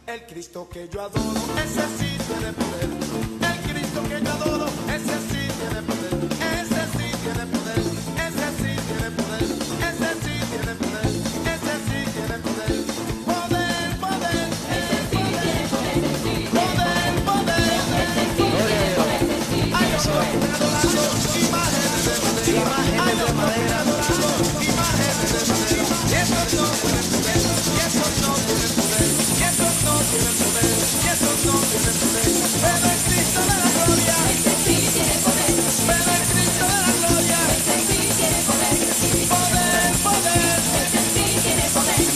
El Cristo que yo adoro, ese sí tiene poder. El Cristo que yo adoro, ese sí tiene poder. Ese sí tiene poder. Ese sí tiene poder. Ese sí tiene poder. Ese sí tiene poder. Poder, poder. Ese sí tiene poder. Poder, poder. Ese sí tiene poder. Ay, yo soy adorando imágenes de madera. Ay, yo soy adorando imágenes de madera. Y esos no tienen poder. Y esos no tienen poder. Y esos no tienen poder. Y esos no tienen poder. Pero el Cristo de la gloria. Ese sí tiene poder. Pero el Cristo de la gloria. Ese sí tiene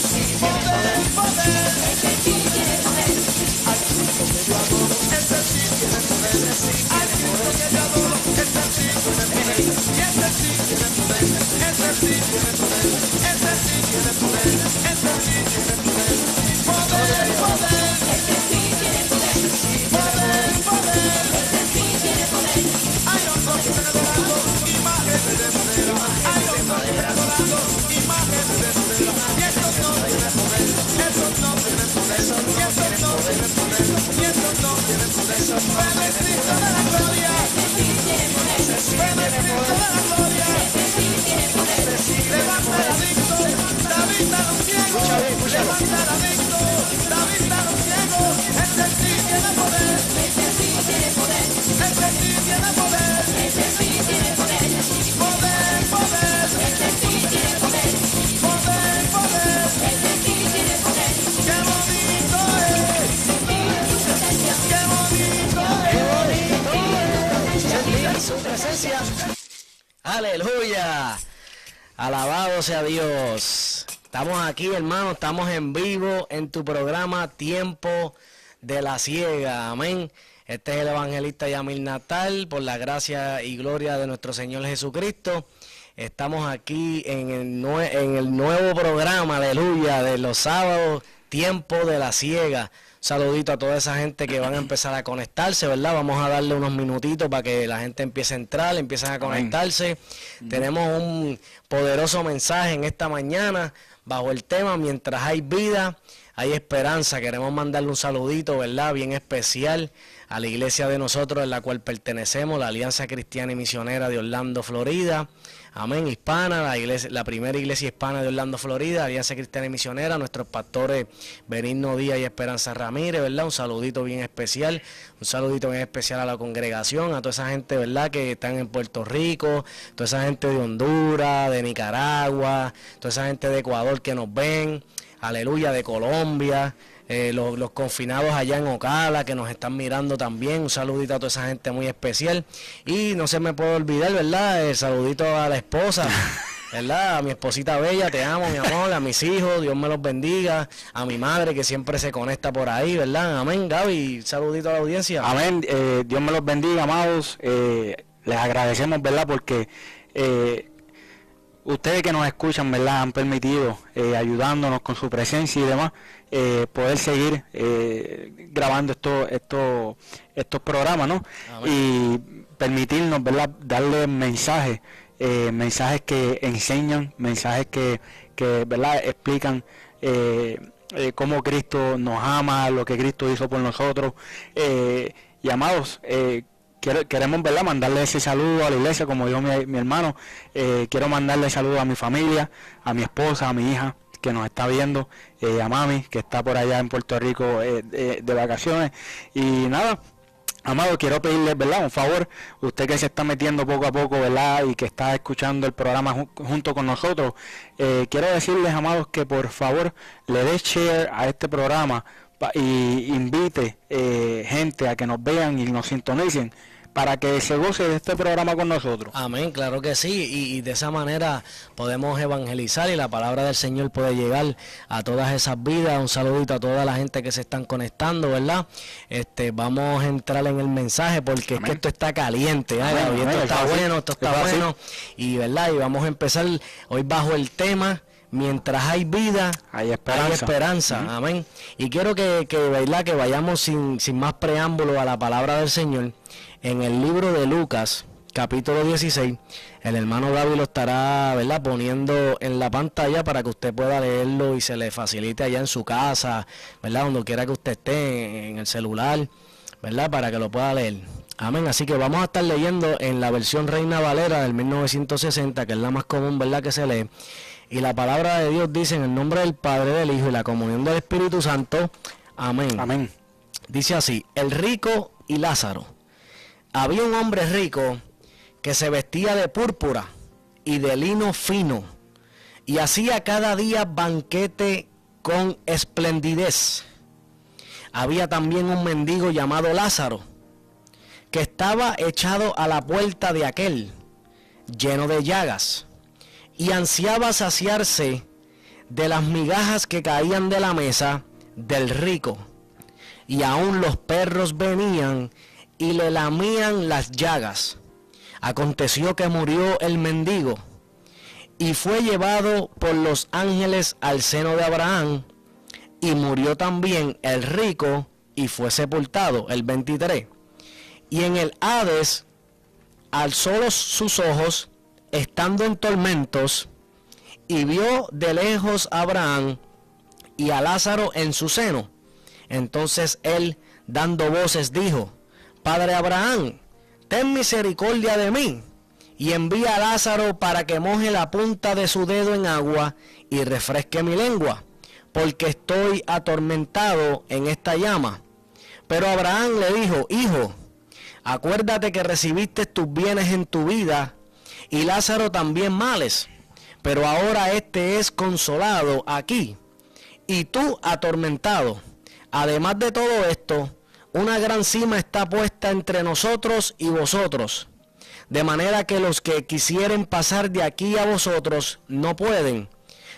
poder. Poder, poder. Ese sí tiene poder. Poder, poder. Ese sí tiene poder. Al Cristo que yo adoro, ese sí tiene poder. Al Cristo que yo adoro, ese sí tiene poder. Y ese sí tiene poder. Ese sí tiene poder. Ese sí tiene poder. Ese sí tiene poder. Poder, poder. Ese sí tiene poder. Poder, poder. Ese sí tiene poder. Ay, yo soy adorando imágenes de madera. Ay, yo soy adorando imágenes de madera. Y estos no tienen poder. Esos no tienen poder. Y esos no tienen poder. Y esos no tienen poder. Pero el Cristo de la gloria. Ese sí tiene poder. Pero el Cristo de la gloria. Ese sí tiene poder. Levanta el adicto. David a los ciegos. Levanta el adicto. David a los ciegos. Ese sí tiene poder. Ese sí tiene poder. Ese sí tiene poder. Ese sí tiene poder. Poder, poder. Ese sí tiene poder. Poder, poder. Ese sí tiene poder. ¡Qué bonito es! ¡Qué bonito es! Sentir su presencia. Aleluya. Alabado sea Dios. Estamos aquí, hermano, estamos en vivo en tu programa Tiempo de la Siega. Amén. Este es el evangelista Yamil Natal, por la gracia y gloria de nuestro Señor Jesucristo. Estamos aquí en el nuevo programa, aleluya, de los sábados, Tiempo de la Siega. Saludito a toda esa gente que van a empezar a conectarse, ¿verdad? Vamos a darle unos minutitos para que la gente empiece a entrar, empiecen a conectarse. Tenemos un poderoso mensaje en esta mañana bajo el tema Mientras hay vida, hay esperanza. Queremos mandarle un saludito, ¿verdad? Bien especial a la iglesia de nosotros en la cual pertenecemos, la Alianza Cristiana y Misionera de Orlando, Florida. Amén, hispana, la primera iglesia hispana de Orlando, Florida, Alianza Cristiana y Misionera, nuestros pastores Benigno Díaz y Esperanza Ramírez, ¿verdad? Un saludito bien especial a la congregación, a toda esa gente, ¿verdad? Que están en Puerto Rico, toda esa gente de Honduras, de Nicaragua, toda esa gente de Ecuador que nos ven, aleluya, de Colombia. Los confinados allá en Ocala que nos están mirando también, un saludito a toda esa gente muy especial. Y no se me puede olvidar, ¿verdad? El saludito a la esposa, ¿verdad? A mi esposita bella, te amo, mi amor, a mis hijos, Dios me los bendiga, a mi madre que siempre se conecta por ahí, ¿verdad? Amén, Gaby, saludito a la audiencia. Amén, Dios me los bendiga, amados. Les agradecemos, ¿verdad? Porque ustedes que nos escuchan, ¿verdad? Han permitido, ayudándonos con su presencia y demás, poder seguir grabando estos programas, ¿no? Amén. Y permitirnos, ¿verdad? Darle mensajes, mensajes que enseñan, mensajes que ¿verdad? Explican cómo Cristo nos ama, lo que Cristo hizo por nosotros. Y amados, queremos, ¿verdad? Mandarle ese saludo a la iglesia, como dijo mi hermano. Quiero mandarle saludo a mi familia, a mi esposa, a mi hija que nos está viendo, a mami que está por allá en Puerto Rico de vacaciones. Y nada, amado, quiero pedirles, ¿verdad? Un favor, usted que se está metiendo poco a poco, ¿verdad? Y que está escuchando el programa junto con nosotros, quiero decirles, amados, que por favor le dé share a este programa y invite gente a que nos vean y nos sintonicen para que se goce de este programa con nosotros. Amén, claro que sí, y de esa manera podemos evangelizar y la palabra del Señor puede llegar a todas esas vidas. Un saludito a toda la gente que se están conectando, ¿verdad? Vamos a entrar en el mensaje porque Amén. es que esto está caliente, ¿eh? Amén, Esto amén, está bueno, esto está bueno, y ¿verdad? Y vamos a empezar hoy bajo el tema Mientras hay vida, hay esperanza. Amén. Y quiero que ¿verdad? Que vayamos sin más preámbulo a la palabra del Señor. En el libro de Lucas, capítulo 16. El hermano Gaby lo estará, ¿verdad?, poniendo en la pantalla para que usted pueda leerlo y se le facilite allá en su casa, ¿verdad?, donde quiera que usted esté, en el celular, ¿verdad?, para que lo pueda leer. Amén. Así que vamos a estar leyendo en la versión Reina Valera del 1960, que es la más común, ¿verdad?, que se lee. Y la palabra de Dios dice: en el nombre del Padre, del Hijo y la comunión del Espíritu Santo. Amén. Amén. Dice así: el rico y Lázaro. Había un hombre rico que se vestía de púrpura y de lino fino, y hacía cada día banquete con esplendidez. Había también un mendigo llamado Lázaro, que estaba echado a la puerta de aquel, lleno de llagas, y ansiaba saciarse de las migajas que caían de la mesa del rico, y aún los perros venían y le lamían las llagas. Aconteció que murió el mendigo, y fue llevado por los ángeles al seno de Abraham, y murió también el rico, y fue sepultado. El 23. Y en el Hades alzó sus ojos, estando en tormentos, y vio de lejos a Abraham y a Lázaro en su seno. Entonces él, dando voces, dijo: Padre Abraham, ten misericordia de mí, y envía a Lázaro para que moje la punta de su dedo en agua y refresque mi lengua, porque estoy atormentado en esta llama. Pero Abraham le dijo: Hijo, acuérdate que recibiste tus bienes en tu vida, y Lázaro también males, pero ahora este es consolado aquí, y tú atormentado. Además de todo esto, una gran cima está puesta entre nosotros y vosotros, de manera que los que quisieren pasar de aquí a vosotros no pueden,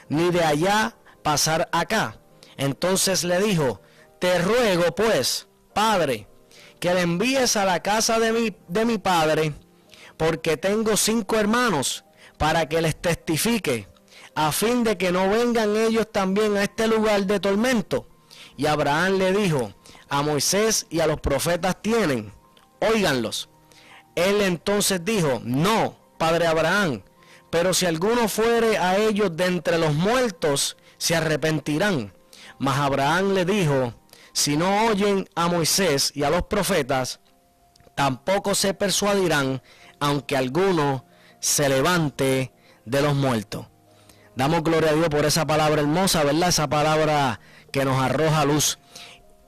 ni de allá pasar acá. Entonces le dijo: te ruego pues, Padre, que le envíes a la casa de mi padre, porque tengo 5 hermanos, para que les testifique, a fin de que no vengan ellos también a este lugar de tormento. Y Abraham le dijo: a Moisés y a los profetas tienen, óiganlos. Él entonces dijo: no, Padre Abraham, pero si alguno fuere a ellos de entre los muertos, se arrepentirán. Mas Abraham le dijo: si no oyen a Moisés y a los profetas, tampoco se persuadirán, aunque alguno se levante de los muertos. Damos gloria a Dios por esa palabra hermosa, ¿verdad? Esa palabra que nos arroja luz.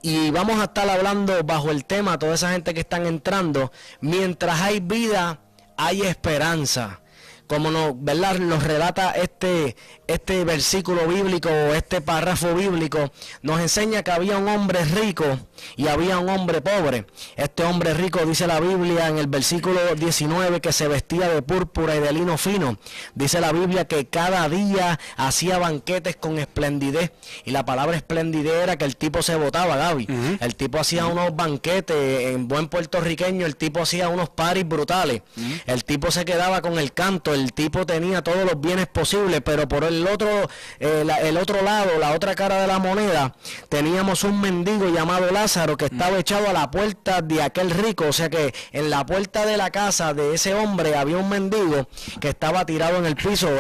Y vamos a estar hablando bajo el tema, toda esa gente que están entrando: mientras hay vida, hay esperanza. Como ¿verdad?, nos relata este versículo bíblico, o este párrafo bíblico, nos enseña que había un hombre rico y había un hombre pobre. Este hombre rico, dice la Biblia en el versículo 19, que se vestía de púrpura y de lino fino. Dice la Biblia que cada día hacía banquetes con esplendidez. Y la palabra esplendidez era que el tipo se botaba, Gaby. El tipo hacía unos banquetes, en buen puertorriqueño, el tipo hacía unos paris brutales. El tipo se quedaba con el canto, el tipo tenía todos los bienes posibles, pero por el otro lado, la otra cara de la moneda, teníamos un mendigo llamado Lázaro, que estaba echado a la puerta de aquel rico. O sea que en la puerta de la casa de ese hombre había un mendigo que estaba tirado en el piso.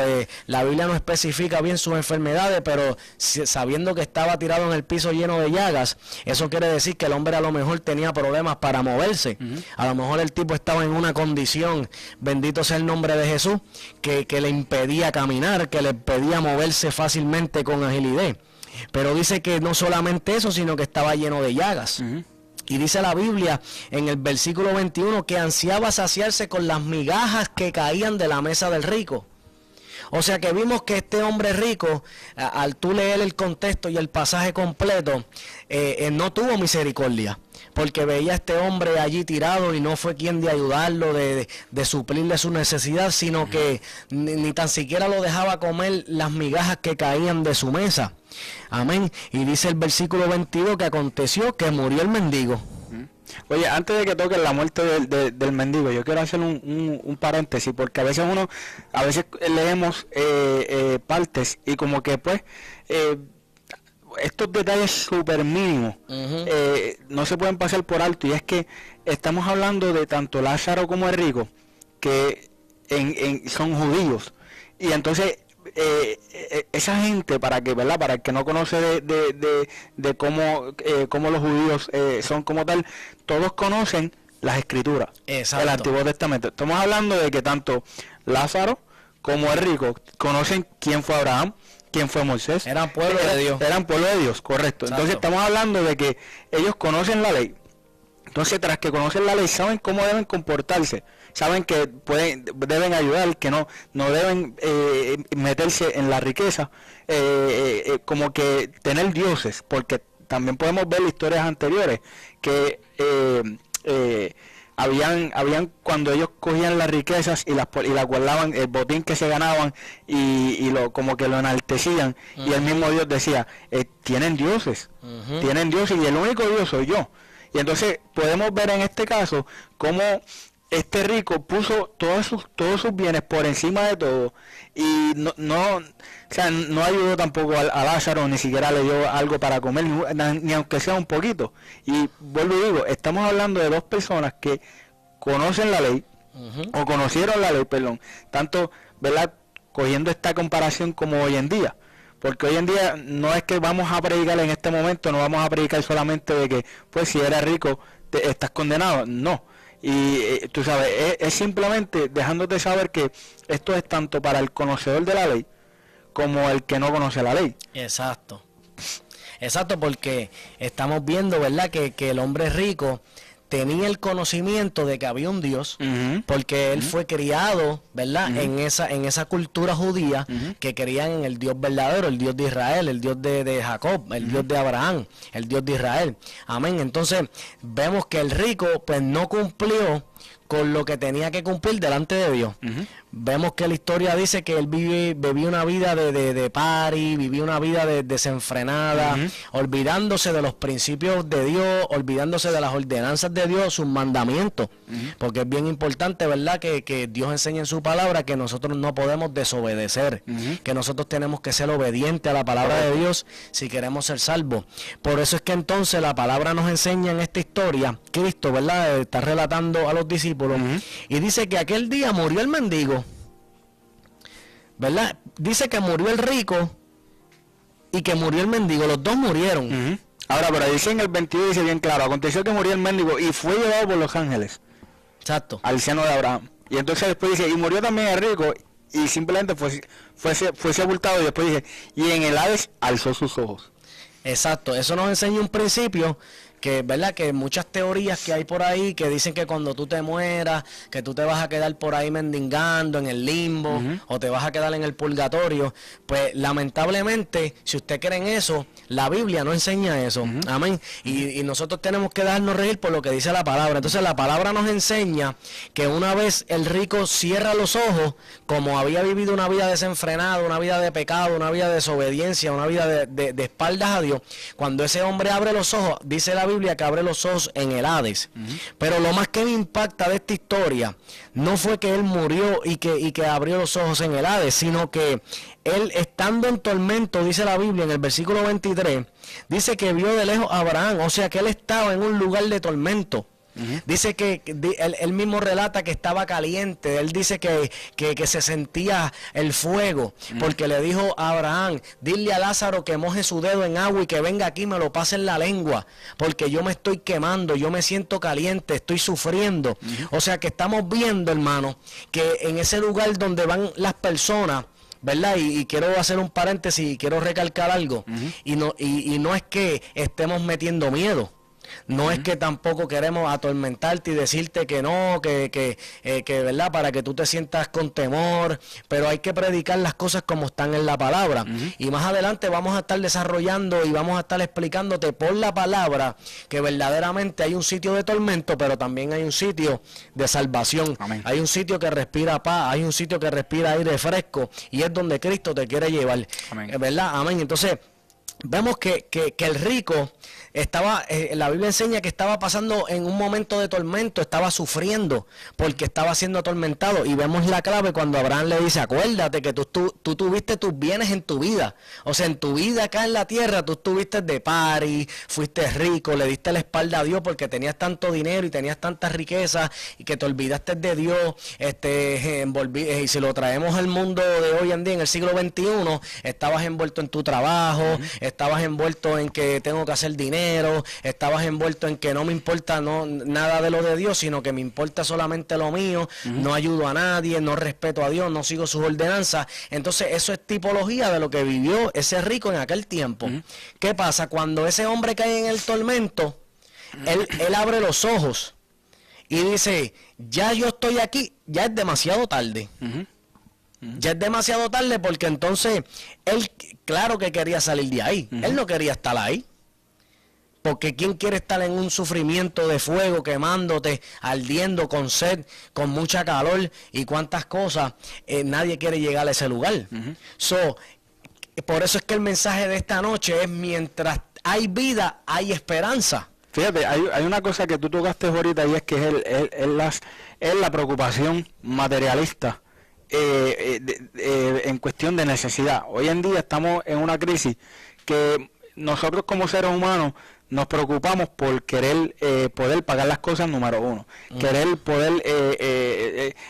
La Biblia no especifica bien sus enfermedades, pero sabiendo que estaba tirado en el piso lleno de llagas, eso quiere decir que el hombre a lo mejor tenía problemas para moverse. A lo mejor el tipo estaba en una condición, bendito sea el nombre de Jesús, que le impedía caminar, que le impedía moverse fácilmente con agilidad. Pero dice que no solamente eso, sino que estaba lleno de llagas. Y dice la Biblia en el versículo 21 que ansiaba saciarse con las migajas que caían de la mesa del rico. O sea que vimos que este hombre rico, al tú leer el contexto y el pasaje completo, no tuvo misericordia, porque veía a este hombre allí tirado y no fue quien de ayudarlo, de suplirle su necesidad, sino que ni tan siquiera lo dejaba comer las migajas que caían de su mesa. Amén. Y dice el versículo 22 que aconteció que murió el mendigo. Oye, antes de que toquen la muerte del mendigo, yo quiero hacer un paréntesis, porque a veces leemos partes y como que pues estos detalles súper mínimos no se pueden pasar por alto, y es que estamos hablando de tanto Lázaro como el rico, que son judíos. Y entonces esa gente, para que, ¿verdad? Para el que no conoce de cómo los judíos son como tal, todos conocen las escrituras, Exacto. el Antiguo Testamento. Estamos hablando de que tanto Lázaro como el rico conocen quién fue Abraham, quién fue Moisés. Eran pueblo de Dios. Eran pueblo de Dios, correcto. Exacto. Entonces estamos hablando de que ellos conocen la ley. Entonces, tras que conocen la ley, saben cómo deben comportarse, saben que deben ayudar, que no deben meterse en la riqueza, como que tener dioses, porque también podemos ver historias anteriores que habían cuando ellos cogían las riquezas y las guardaban, el botín que se ganaban y como que lo enaltecían, y el mismo Dios decía, tienen dioses, y el único Dios soy yo. Y entonces podemos ver en este caso cómo este rico puso todos sus bienes por encima de todo, y no ayudó tampoco a Lázaro, ni siquiera le dio algo para comer, ni aunque sea un poquito. Y vuelvo y digo, estamos hablando de dos personas que conocen la ley, o conocieron la ley, perdón, tanto, ¿verdad?, cogiendo esta comparación como hoy en día. Porque hoy en día no es que vamos a predicar en este momento, no vamos a predicar solamente de que, pues, si eres rico, estás condenado. No. Y tú sabes, es simplemente dejándote saber que esto es tanto para el conocedor de la ley como el que no conoce la ley. Exacto. Exacto, porque estamos viendo, ¿verdad?, que el hombre rico tenía el conocimiento de que había un Dios, porque él fue criado, ¿verdad?, en esa cultura judía, que creían en el Dios verdadero, el Dios de Israel, el Dios de Jacob, el Dios de Abraham, el Dios de Israel. Amén. Entonces, vemos que el rico, pues, no cumplió con lo que tenía que cumplir delante de Dios. Vemos que la historia dice que él vivía una vida de party, vivía una vida desenfrenada, olvidándose de los principios de Dios, olvidándose de las ordenanzas de Dios, sus mandamientos, porque es bien importante, ¿verdad?, que Dios enseña en su palabra que nosotros no podemos desobedecer, que nosotros tenemos que ser obedientes a la palabra de Dios si queremos ser salvos. Por eso es que entonces la palabra nos enseña en esta historia, Cristo, ¿verdad?, está relatando a los discípulos, y dice que aquel día murió el mendigo, ¿verdad? Dice que murió el rico y que murió el mendigo, los dos murieron. Ahora, pero dice en el 22, dice bien claro, aconteció que murió el mendigo y fue llevado por los ángeles. Exacto. Al seno de Abraham. Y entonces después dice, y murió también el rico, y simplemente fue sepultado, y después dice, y en el Hades alzó sus ojos. Exacto, eso nos enseña un principio que, ¿verdad?, que muchas teorías que hay por ahí que dicen que cuando tú te mueras, que tú te vas a quedar por ahí mendigando en el limbo, o te vas a quedar en el purgatorio. Pues lamentablemente, si usted cree en eso, la Biblia no enseña eso. Amén. Y nosotros tenemos que dejarnos regir por lo que dice la palabra. Entonces la palabra nos enseña que una vez el rico cierra los ojos, como había vivido una vida desenfrenada, una vida de pecado, una vida de desobediencia, una vida de espaldas a Dios, cuando ese hombre abre los ojos, dice la Biblia que abre los ojos en el Hades. Pero lo más que me impacta de esta historia no fue que él murió y que abrió los ojos en el Hades, sino que él, estando en tormento, dice la Biblia en el versículo 23, dice que vio de lejos a Abraham, o sea que él estaba en un lugar de tormento. Dice que él mismo relata que estaba caliente, él dice que se sentía el fuego, porque le dijo a Abraham, dile a Lázaro que moje su dedo en agua y que venga aquí y me lo pase en la lengua, porque yo me estoy quemando, yo me siento caliente, estoy sufriendo. O sea que estamos viendo, hermano, que en ese lugar donde van las personas, ¿verdad? Y quiero hacer un paréntesis y quiero recalcar algo, y no es que estemos metiendo miedo. No es que tampoco queremos atormentarte y decirte que no, que ¿verdad?, para que tú te sientas con temor, pero hay que predicar las cosas como están en la palabra. Y más adelante vamos a estar desarrollando y vamos a estar explicándote por la palabra que verdaderamente hay un sitio de tormento, pero también hay un sitio de salvación. Amén. Hay un sitio que respira paz, hay un sitio que respira aire fresco, y es donde Cristo te quiere llevar. Amén. ¿Verdad? Amén. Entonces, vemos que el rico estaba, la Biblia enseña que estaba pasando en un momento de tormento, estaba sufriendo porque estaba siendo atormentado, y vemos la clave cuando Abraham le dice, acuérdate que tú tuviste tus bienes en tu vida, o sea, en tu vida acá en la tierra, tú estuviste de party, fuiste rico, le diste la espalda a Dios porque tenías tanto dinero y tenías tantas riquezas y que te olvidaste de Dios, y si lo traemos al mundo de hoy en día, en el siglo XXI, estabas envuelto en tu trabajo, estabas envuelto en que tengo que hacer dinero, estabas envuelto en que no me importa nada de lo de Dios, sino que me importa solamente lo mío, no ayudo a nadie, no respeto a Dios, no sigo sus ordenanzas. Entonces eso es tipología de lo que vivió ese rico en aquel tiempo. ¿Qué pasa? Cuando ese hombre cae en el tormento, él abre los ojos y dice, ya yo estoy aquí, ya es demasiado tarde. Ya es demasiado tarde, porque entonces él, claro que quería salir de ahí. Él no quería estar ahí. Porque ¿quién quiere estar en un sufrimiento de fuego, quemándote, ardiendo, con sed, con mucha calor y cuántas cosas? Nadie quiere llegar a ese lugar. Por eso es que el mensaje de esta noche es: mientras hay vida, hay esperanza. Fíjate, hay una cosa que tú tocaste ahorita, y es que es la preocupación materialista en cuestión de necesidad. Hoy en día estamos en una crisis que nosotros como seres humanos nos preocupamos por querer poder pagar las cosas, número uno, querer poder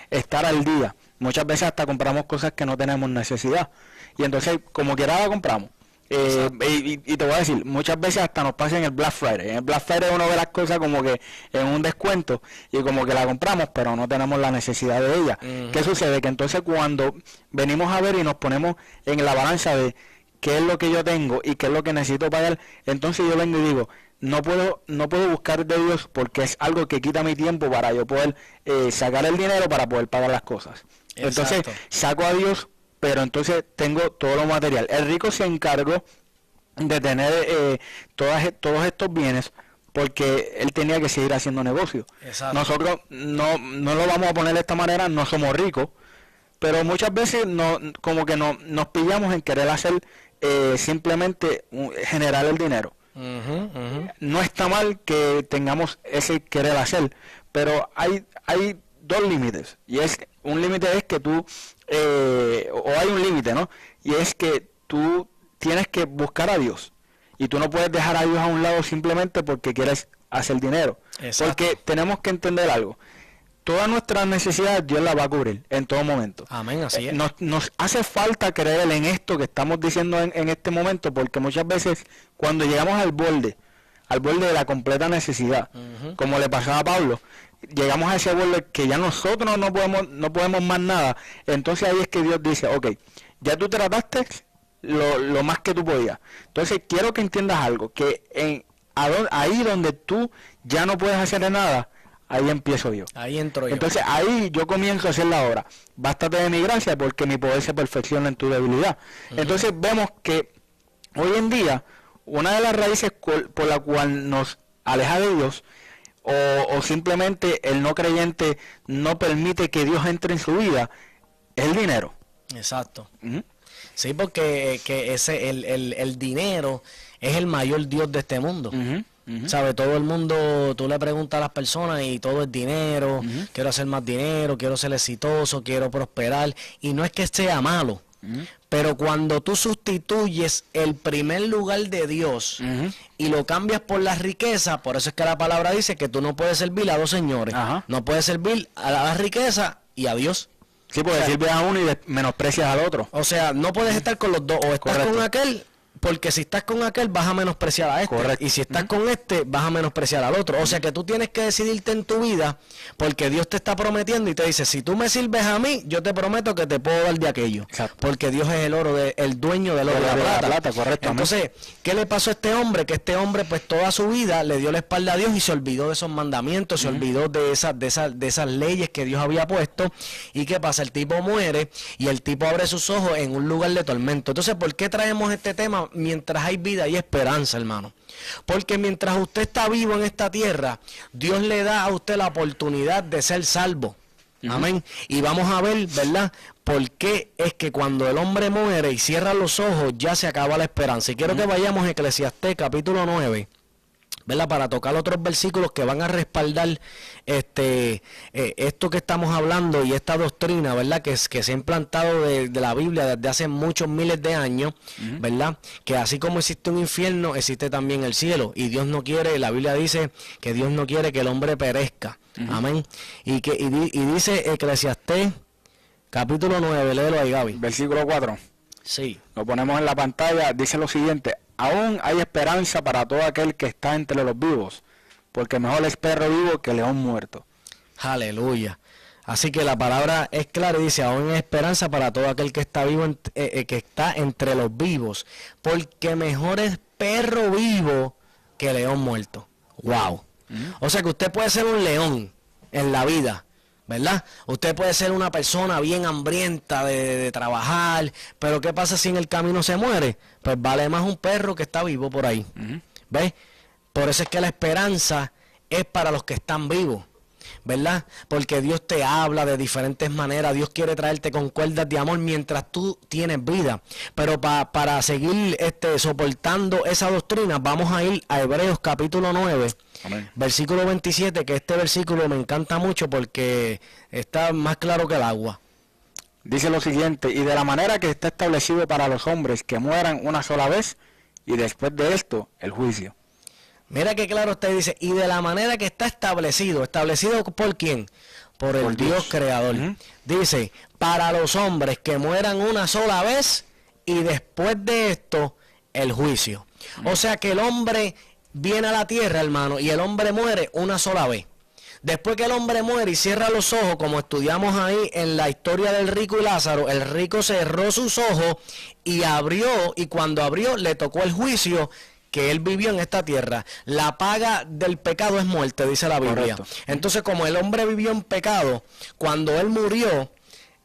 estar al día. Muchas veces hasta compramos cosas que no tenemos necesidad, y entonces como quiera la compramos. Y te voy a decir, muchas veces hasta nos pasa en el Black Friday. En el Black Friday uno ve las cosas como que en un descuento y como que la compramos, pero no tenemos la necesidad de ella. ¿Qué sucede? Que entonces cuando venimos a ver y nos ponemos en la balanza de qué es lo que yo tengo y qué es lo que necesito pagar, entonces yo vengo y digo, no puedo buscar de Dios, porque es algo que quita mi tiempo para yo poder sacar el dinero para poder pagar las cosas. Entonces saco a Dios, pero entonces tengo todo lo material. El rico se encargó de tener todos estos bienes porque él tenía que seguir haciendo negocio. Nosotros no lo vamos a poner de esta manera, no somos ricos, pero muchas veces como que nos pillamos en querer hacer simplemente generar el dinero. No está mal que tengamos ese querer hacer, pero hay dos límites, y un límite es que tú o hay un límite, ¿no? Y es que tú tienes que buscar a Dios, y tú no puedes dejar a Dios a un lado simplemente porque quieres hacer dinero. Porque tenemos que entender algo: todas nuestras necesidades Dios las va a cubrir en todo momento. Amén, así es. Nos hace falta creer en esto que estamos diciendo en este momento, porque muchas veces cuando llegamos al borde de la completa necesidad, como le pasaba a Pablo, llegamos a ese borde que ya nosotros no podemos más nada. Entonces ahí es que Dios dice, ok, ya tú trataste lo más que tú podías. Entonces quiero que entiendas algo, que ahí donde tú ya no puedes hacer nada, ahí empiezo yo. Ahí entro yo. Entonces ahí yo comienzo a hacer la obra. Bástate de mi gracia, porque mi poder se perfecciona en tu debilidad. Entonces vemos que hoy en día una de las raíces por la cual nos aleja de Dios, o simplemente el no creyente no permite que Dios entre en su vida, es el dinero. Exacto. Sí, porque el dinero es el mayor Dios de este mundo. ¿Sabe? Todo el mundo, tú le preguntas a las personas y todo es dinero, quiero hacer más dinero, quiero ser exitoso, quiero prosperar, y no es que sea malo, pero cuando tú sustituyes el primer lugar de Dios y lo cambias por la riqueza, por eso es que la palabra dice que tú no puedes servir a dos señores, no puedes servir a la riqueza y a Dios. Sí, porque sirves a uno y menosprecias al otro. O sea, no puedes estar con los dos, o estás con aquel, porque si estás con aquel vas a menospreciar a este, y si estás con este vas a menospreciar al otro. O sea que tú tienes que decidirte en tu vida, porque Dios te está prometiendo y te dice, si tú me sirves a mí, yo te prometo que te puedo dar de aquello. Porque Dios es el dueño del oro y la plata. Correcto. Entonces, ¿qué le pasó a este hombre? Que este hombre pues toda su vida le dio la espalda a Dios y se olvidó de esos mandamientos, se olvidó de esas leyes que Dios había puesto. ¿Y qué pasa? El tipo muere y el tipo abre sus ojos en un lugar de tormento. Entonces, ¿por qué traemos este tema? Mientras hay vida y esperanza, hermano. Porque mientras usted está vivo en esta tierra, Dios le da a usted la oportunidad de ser salvo. Amén. Y vamos a ver, ¿verdad? por qué es que cuando el hombre muere y cierra los ojos ya se acaba la esperanza. Y quiero que vayamos a Eclesiastés capítulo 9, ¿verdad? Para tocar otros versículos que van a respaldar esto que estamos hablando y esta doctrina, ¿verdad? Que se ha implantado de la Biblia desde hace muchos miles de años, ¿verdad? Que así como existe un infierno, existe también el cielo. Y Dios no quiere, la Biblia dice que Dios no quiere que el hombre perezca. Amén. Y dice Eclesiastés capítulo 9, léelo ahí, Gaby. Versículo 4. Sí. Lo ponemos en la pantalla, dice lo siguiente: aún hay esperanza para todo aquel que está entre los vivos, porque mejor es perro vivo que león muerto. Aleluya. Así que la palabra es clara y dice, aún hay esperanza para todo aquel que está vivo, que está entre los vivos, porque mejor es perro vivo que león muerto. Wow. O sea que usted puede ser un león en la vida, ¿verdad? Usted puede ser una persona bien hambrienta de trabajar, pero ¿qué pasa si en el camino se muere? Pues vale más un perro que está vivo por ahí. ¿Ves? Por eso es que la esperanza es para los que están vivos, ¿verdad? Porque Dios te habla de diferentes maneras. Dios quiere traerte con cuerdas de amor mientras tú tienes vida. Pero para seguir soportando esa doctrina, vamos a ir a Hebreos capítulo 9. Amén. Versículo 27, que este versículo me encanta mucho porque está más claro que el agua. Dice lo siguiente: y de la manera que está establecido para los hombres que mueran una sola vez, y después de esto, el juicio. Mira que claro usted dice, y de la manera que está establecido. ¿Establecido por quién? Por el Dios creador. Dice, para los hombres que mueran una sola vez, y después de esto, el juicio. O sea que el hombre viene a la tierra, hermano, y el hombre muere una sola vez. Después que el hombre muere y cierra los ojos, como estudiamos ahí en la historia del rico y Lázaro, el rico cerró sus ojos y abrió, y cuando abrió le tocó el juicio que él vivió en esta tierra. La paga del pecado es muerte, dice la Biblia. Correcto. Entonces, como el hombre vivió en pecado, cuando él murió,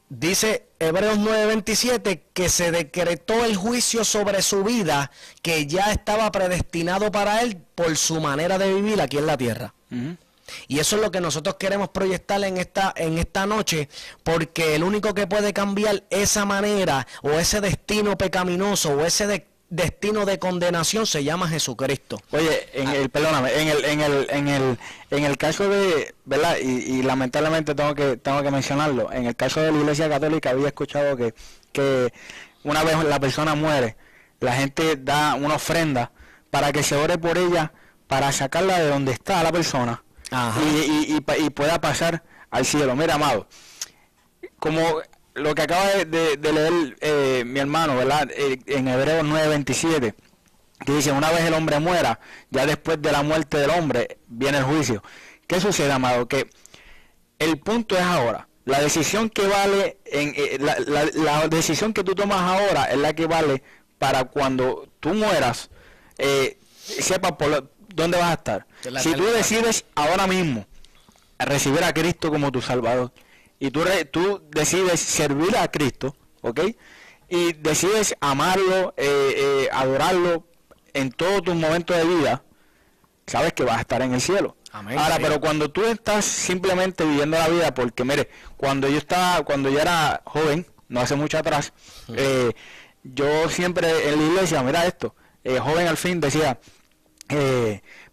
dice Hebreos 9:27 que se decretó el juicio sobre su vida, que ya estaba predestinado para él por su manera de vivir aquí en la tierra. Y eso es lo que nosotros queremos proyectar en esta noche, porque el único que puede cambiar esa manera o ese destino pecaminoso o ese destino de condenación se llama Jesucristo. Oye, perdóname, en el caso de, ¿verdad? Y lamentablemente tengo que mencionarlo. En el caso de la Iglesia Católica había escuchado que una vez la persona muere, la gente da una ofrenda para que se ore por ella, para sacarla de donde está la persona y pueda pasar al cielo. Mira, amado, como lo que acaba de leer mi hermano, ¿verdad? En Hebreos 9:27, que dice, una vez el hombre muera, ya después de la muerte del hombre viene el juicio. ¿Qué sucede, amado? Que el punto es ahora, la decisión que vale, la decisión que tú tomas ahora es la que vale para cuando tú mueras, sepas por dónde vas a estar. Si tú decides ahora mismo recibir a Cristo como tu Salvador, y tú decides servir a Cristo, ¿ok? Y decides amarlo, adorarlo en todos tus momentos de vida, sabes que vas a estar en el cielo. Amén. Ahora, pero cuando tú estás simplemente viviendo la vida, porque mire, cuando yo era joven, no hace mucho atrás, yo siempre en la iglesia, mira esto, joven al fin decía,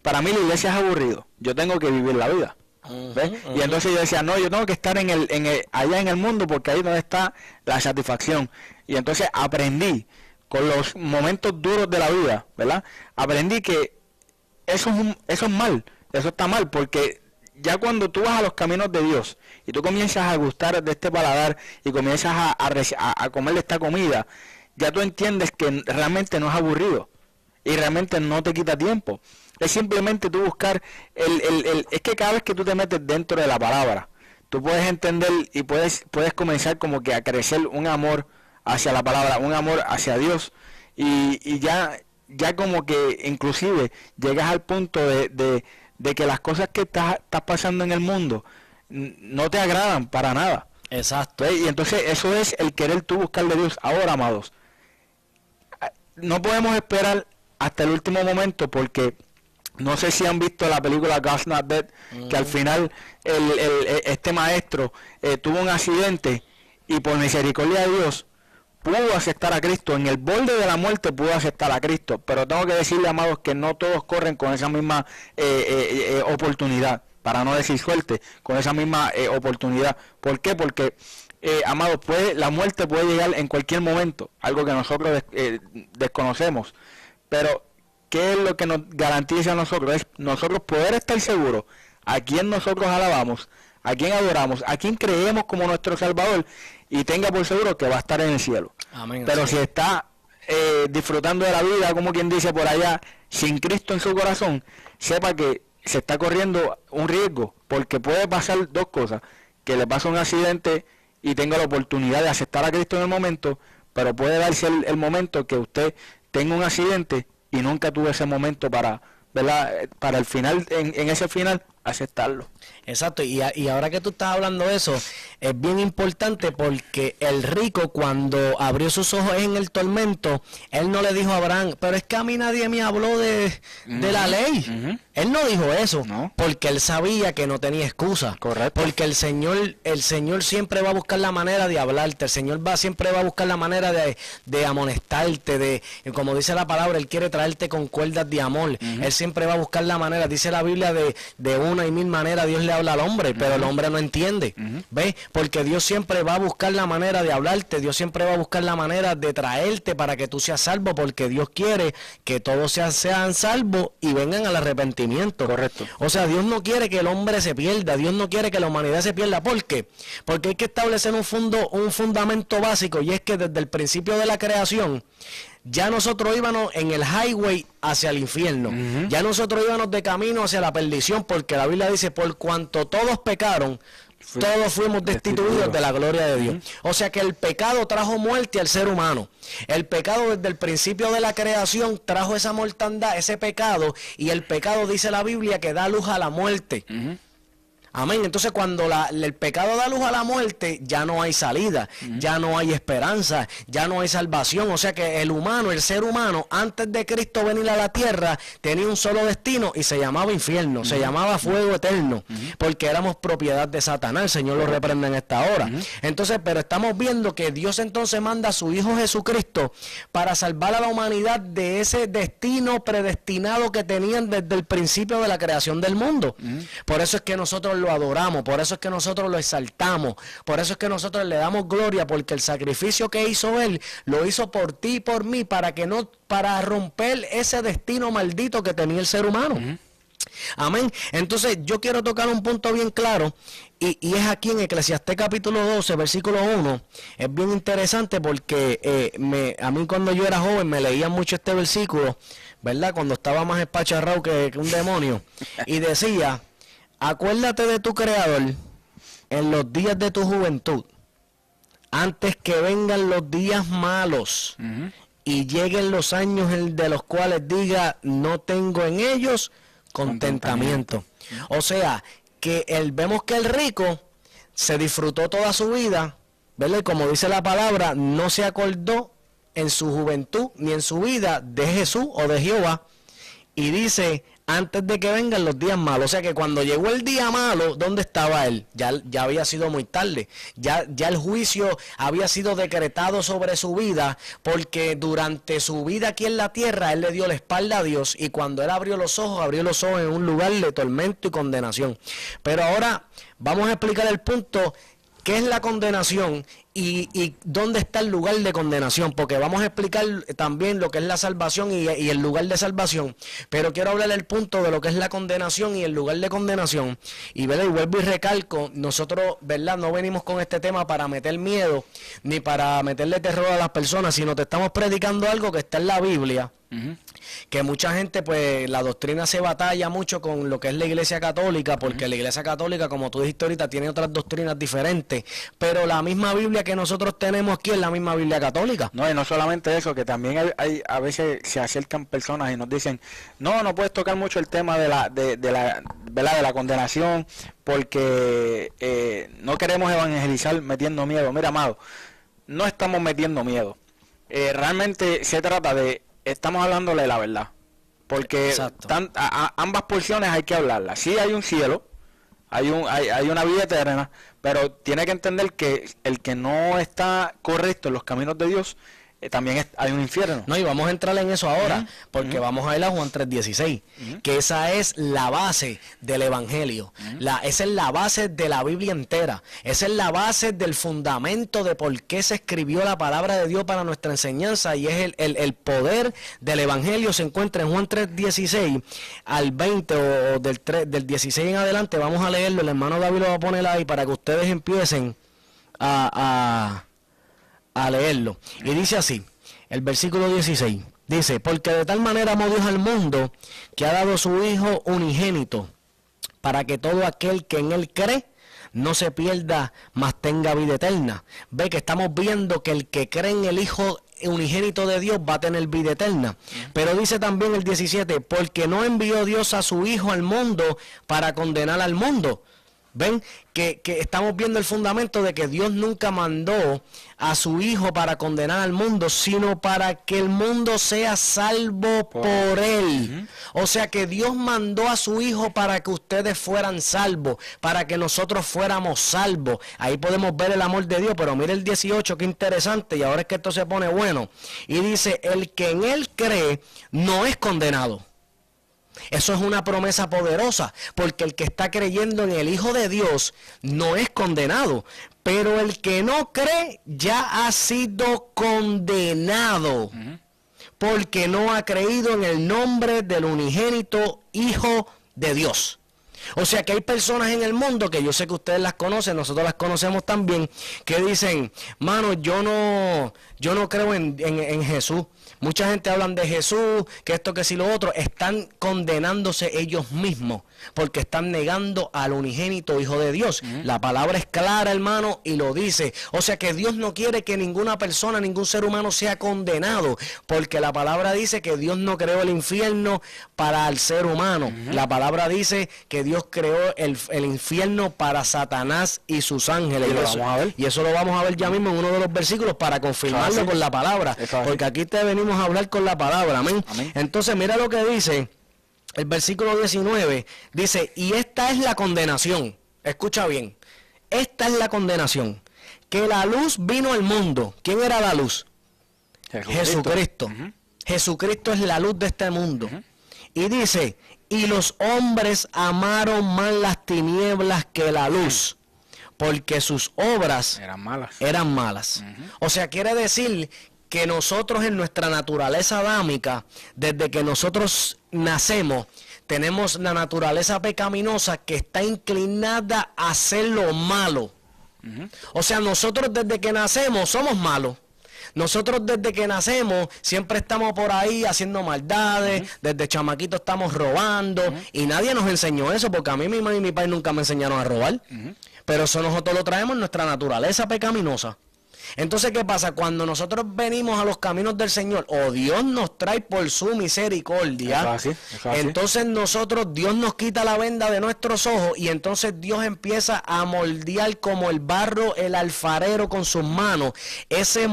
para mí la iglesia es aburrido, yo tengo que vivir la vida. Y entonces yo decía, no, yo tengo que estar allá en el mundo, porque ahí es donde está la satisfacción. Y entonces aprendí con los momentos duros de la vida, ¿verdad? Aprendí que eso es mal, eso está mal, porque ya cuando tú vas a los caminos de Dios y tú comienzas a gustar de este paladar y comienzas a comer de esta comida, ya tú entiendes que realmente no es aburrido y realmente no te quita tiempo. Es simplemente tú buscar es que cada vez que tú te metes dentro de la palabra, tú puedes entender y puedes comenzar como que a crecer un amor hacia la palabra, un amor hacia Dios, y ya como que inclusive llegas al punto de que las cosas que estás pasando en el mundo no te agradan para nada. Exacto. Y entonces eso es el querer tú buscar de Dios. Ahora, amados, no podemos esperar hasta el último momento, porque no sé si han visto la película God's Not Dead, que al final este maestro tuvo un accidente y por misericordia de Dios pudo aceptar a Cristo, en el borde de la muerte pudo aceptar a Cristo, pero tengo que decirle, amados, que no todos corren con esa misma oportunidad, para no decir suerte, con esa misma oportunidad. ¿Por qué? Porque, amados, la muerte puede llegar en cualquier momento, algo que nosotros desconocemos, pero ¿qué es lo que nos garantiza a nosotros? Es nosotros poder estar seguros a quién nosotros alabamos, a quién adoramos, a quién creemos como nuestro Salvador, y tenga por seguro que va a estar en el cielo. Amén. Pero Sí. si está disfrutando de la vida, como quien dice por allá, sin Cristo en su corazón, sepa que se está corriendo un riesgo, porque puede pasar dos cosas: que le pase un accidente y tenga la oportunidad de aceptar a Cristo en el momento, pero puede darse el momento que usted tenga un accidente y nunca tuvo ese momento para, ¿verdad?, para el final, en ese final, aceptarlo. Exacto, y ahora que tú estás hablando de eso, es bien importante, porque el rico, cuando abrió sus ojos en el tormento, él no le dijo a Abraham, pero es que a mí nadie me habló de la ley. Él no dijo eso, No. porque él sabía que no tenía excusa. Correcto. Porque el Señor siempre va a buscar la manera de hablarte, el Señor siempre va a buscar la manera de amonestarte, como dice la palabra, Él quiere traerte con cuerdas de amor. Él siempre va a buscar la manera, dice la Biblia, de una y mil maneras Dios le habla al hombre, pero el hombre no entiende. ¿Ves? Porque Dios siempre va a buscar la manera de hablarte, Dios siempre va a buscar la manera de traerte para que tú seas salvo, porque Dios quiere que todos sean salvos y vengan al arrepentimiento. Correcto. O sea, Dios no quiere que el hombre se pierda, Dios no quiere que la humanidad se pierda. ¿Por qué? Porque hay que establecer un fundamento básico, y es que desde el principio de la creación, ya nosotros íbamos en el highway hacia el infierno. Ya nosotros íbamos de camino hacia la perdición, porque la Biblia dice, por cuanto todos pecaron, todos fuimos destituidos de la gloria de Dios. O sea que el pecado trajo muerte al ser humano. El pecado desde el principio de la creación trajo esa mortandad, ese pecado, y el pecado, dice la Biblia, que da luz a la muerte. Amén. Entonces, cuando el pecado da luz a la muerte, ya no hay salida, ya no hay esperanza, ya no hay salvación. O sea que el ser humano, antes de Cristo venir a la tierra, tenía un solo destino, y se llamaba infierno, se llamaba fuego eterno, porque éramos propiedad de Satanás. El Señor lo reprende en esta hora. Entonces, pero estamos viendo que Dios entonces manda a su Hijo Jesucristo para salvar a la humanidad de ese destino predestinado que tenían desde el principio de la creación del mundo. Por eso es que nosotros lo adoramos, por eso es que nosotros lo exaltamos, por eso es que nosotros le damos gloria, porque el sacrificio que hizo Él, lo hizo por ti y por mí, para romper ese destino maldito que tenía el ser humano. Amén. Entonces yo quiero tocar un punto bien claro, y es aquí en Eclesiastés capítulo 12, versículo 1. Es bien interesante, porque a mí cuando yo era joven me leían mucho este versículo, ¿verdad? Cuando estaba más espacharrado que un demonio, y decía: acuérdate de tu Creador en los días de tu juventud, antes que vengan los días malos y lleguen los años de los cuales diga, no tengo en ellos contentamiento. O sea, que vemos que el rico se disfrutó toda su vida, ¿verdad? Y como dice la palabra, no se acordó en su juventud ni en su vida de Jesús o de Jehová, y dice, antes de que vengan los días malos. O sea que cuando llegó el día malo, ¿dónde estaba él? Ya había sido muy tarde. Ya el juicio había sido decretado sobre su vida, porque durante su vida aquí en la tierra, él le dio la espalda a Dios, y cuando él abrió los ojos en un lugar de tormento y condenación. Pero ahora vamos a explicar el punto, qué es la condenación y dónde está el lugar de condenación, porque vamos a explicar también lo que es la salvación y el lugar de salvación, pero quiero hablar del punto de lo que es la condenación y el lugar de condenación. Y, ¿verdad?, y vuelvo y recalco, nosotros, ¿verdad?, no venimos con este tema para meter miedo ni para meterle terror a las personas, sino te estamos predicando algo que está en la Biblia. Que mucha gente, pues la doctrina se batalla mucho con lo que es la Iglesia Católica, porque la Iglesia Católica, como tú dijiste ahorita, tiene otras doctrinas diferentes, pero la misma Biblia que nosotros tenemos aquí es la misma Biblia católica. No, y no solamente eso, que también hay a veces se acercan personas y nos dicen, no puedes tocar mucho el tema de la condenación, porque no queremos evangelizar metiendo miedo. Mira, amado, no estamos metiendo miedo. Realmente se trata de, estamos hablándole la verdad, porque ambas porciones hay que hablarlas. Sí hay un cielo, hay una vida eterna, pero tiene que entender que el que no está correcto en los caminos de Dios, también hay un infierno. No, y vamos a entrar en eso ahora, porque vamos a ir a Juan 3:16, que esa es la base del Evangelio, esa es la base de la Biblia entera, esa es la base del fundamento de por qué se escribió la palabra de Dios para nuestra enseñanza, y es el poder del Evangelio se encuentra en Juan 3:16 al 20 o del 16 en adelante. Vamos a leerlo, el hermano David lo va a poner ahí para que ustedes empiecen a leerlo. Y dice así, el versículo 16, dice: porque de tal manera amó Dios al mundo, que ha dado su Hijo unigénito, para que todo aquel que en él cree no se pierda, mas tenga vida eterna. Ve que estamos viendo que el que cree en el Hijo unigénito de Dios va a tener vida eterna. Pero dice también el 17, porque no envió Dios a su Hijo al mundo para condenar al mundo. Ven que estamos viendo el fundamento de que Dios nunca mandó a su Hijo para condenar al mundo, sino para que el mundo sea salvo por él. O sea que Dios mandó a su Hijo para que ustedes fueran salvos, para que nosotros fuéramos salvos. Ahí podemos ver el amor de Dios, pero mire el 18, qué interesante, y ahora es que esto se pone bueno. Y dice, el que en él cree no es condenado. Eso es una promesa poderosa, porque el que está creyendo en el Hijo de Dios no es condenado, pero el que no cree ya ha sido condenado, porque no ha creído en el nombre del unigénito Hijo de Dios. O sea que hay personas en el mundo, que yo sé que ustedes las conocen, nosotros las conocemos también, que dicen, mano, yo no creo en Jesús. Mucha gente hablan de Jesús, que esto, que si lo otro, están condenándose ellos mismos, porque están negando al unigénito Hijo de Dios. La palabra es clara, hermano, y lo dice. O sea que Dios no quiere que ninguna persona, ningún ser humano sea condenado, porque la palabra dice que Dios no creó el infierno para el ser humano. La palabra dice que Dios creó el infierno para Satanás y sus ángeles. Y lo vamos a ver. Y eso lo vamos a ver ya mismo en uno de los versículos para confirmarlo con la palabra, porque aquí te venimos a hablar con la palabra, amén. Entonces mira lo que dice el versículo 19, dice, y esta es la condenación, escucha bien, esta es la condenación, que la luz vino al mundo. ¿Quién era la luz? Jesucristo. Jesucristo es la luz de este mundo. Y dice, y los hombres amaron más las tinieblas que la luz, porque sus obras eran malas. O sea, quiere decir que nosotros en nuestra naturaleza adámica, desde que nosotros nacemos, tenemos la naturaleza pecaminosa que está inclinada a hacer lo malo. O sea, nosotros desde que nacemos somos malos. Nosotros desde que nacemos siempre estamos por ahí haciendo maldades, desde chamaquito estamos robando, y nadie nos enseñó eso, porque a mí mi mamá y mi padre nunca me enseñaron a robar. Pero eso nosotros lo traemos en nuestra naturaleza pecaminosa. Entonces, ¿qué pasa? Cuando nosotros venimos a los caminos del Señor, o Dios nos trae por su misericordia, entonces Dios nos quita la venda de nuestros ojos, y entonces Dios empieza a moldear como el barro, el alfarero con sus manos, ese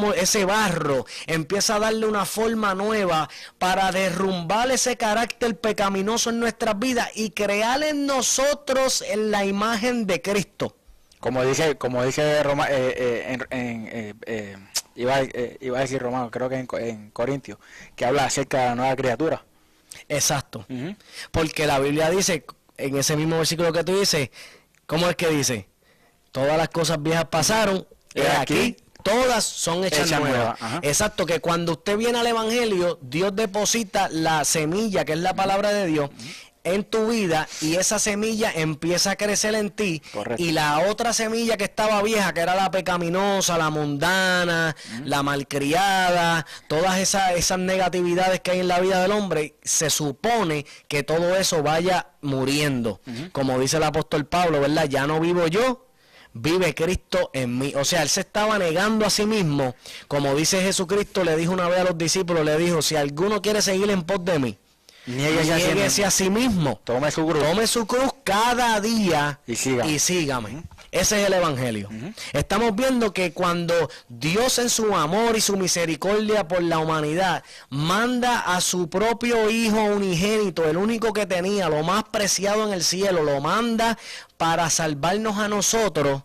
barro empieza a darle una forma nueva para derrumbar ese carácter pecaminoso en nuestras vidas y crear en nosotros en la imagen de Cristo. Como dice Roma, iba a decir Romano, creo que en Corintios, que habla acerca de la nueva criatura. Exacto. Porque la Biblia dice, en ese mismo versículo que tú dices, ¿cómo es que dice? Todas las cosas viejas pasaron, y aquí todas son hechas nuevas. Exacto, que cuando usted viene al Evangelio, Dios deposita la semilla, que es la palabra de Dios, en tu vida, y esa semilla empieza a crecer en ti. Correcto. Y la otra semilla que estaba vieja, que era la pecaminosa, la mundana, la malcriada, todas esas negatividades que hay en la vida del hombre, se supone que todo eso vaya muriendo. Como dice el apóstol Pablo, ¿verdad? Ya no vivo yo, vive Cristo en mí. O sea, él se estaba negando a sí mismo, como dice Jesucristo, le dijo una vez a los discípulos, le dijo, si alguno quiere seguir en pos de mí, niéguese a sí mismo. Tome su cruz cada día Y sígame. y sígame. Ese es el evangelio. Estamos viendo que cuando Dios en su amor y su misericordia por la humanidad manda a su propio Hijo unigénito, el único que tenía, lo más preciado en el cielo, lo manda para salvarnos a nosotros,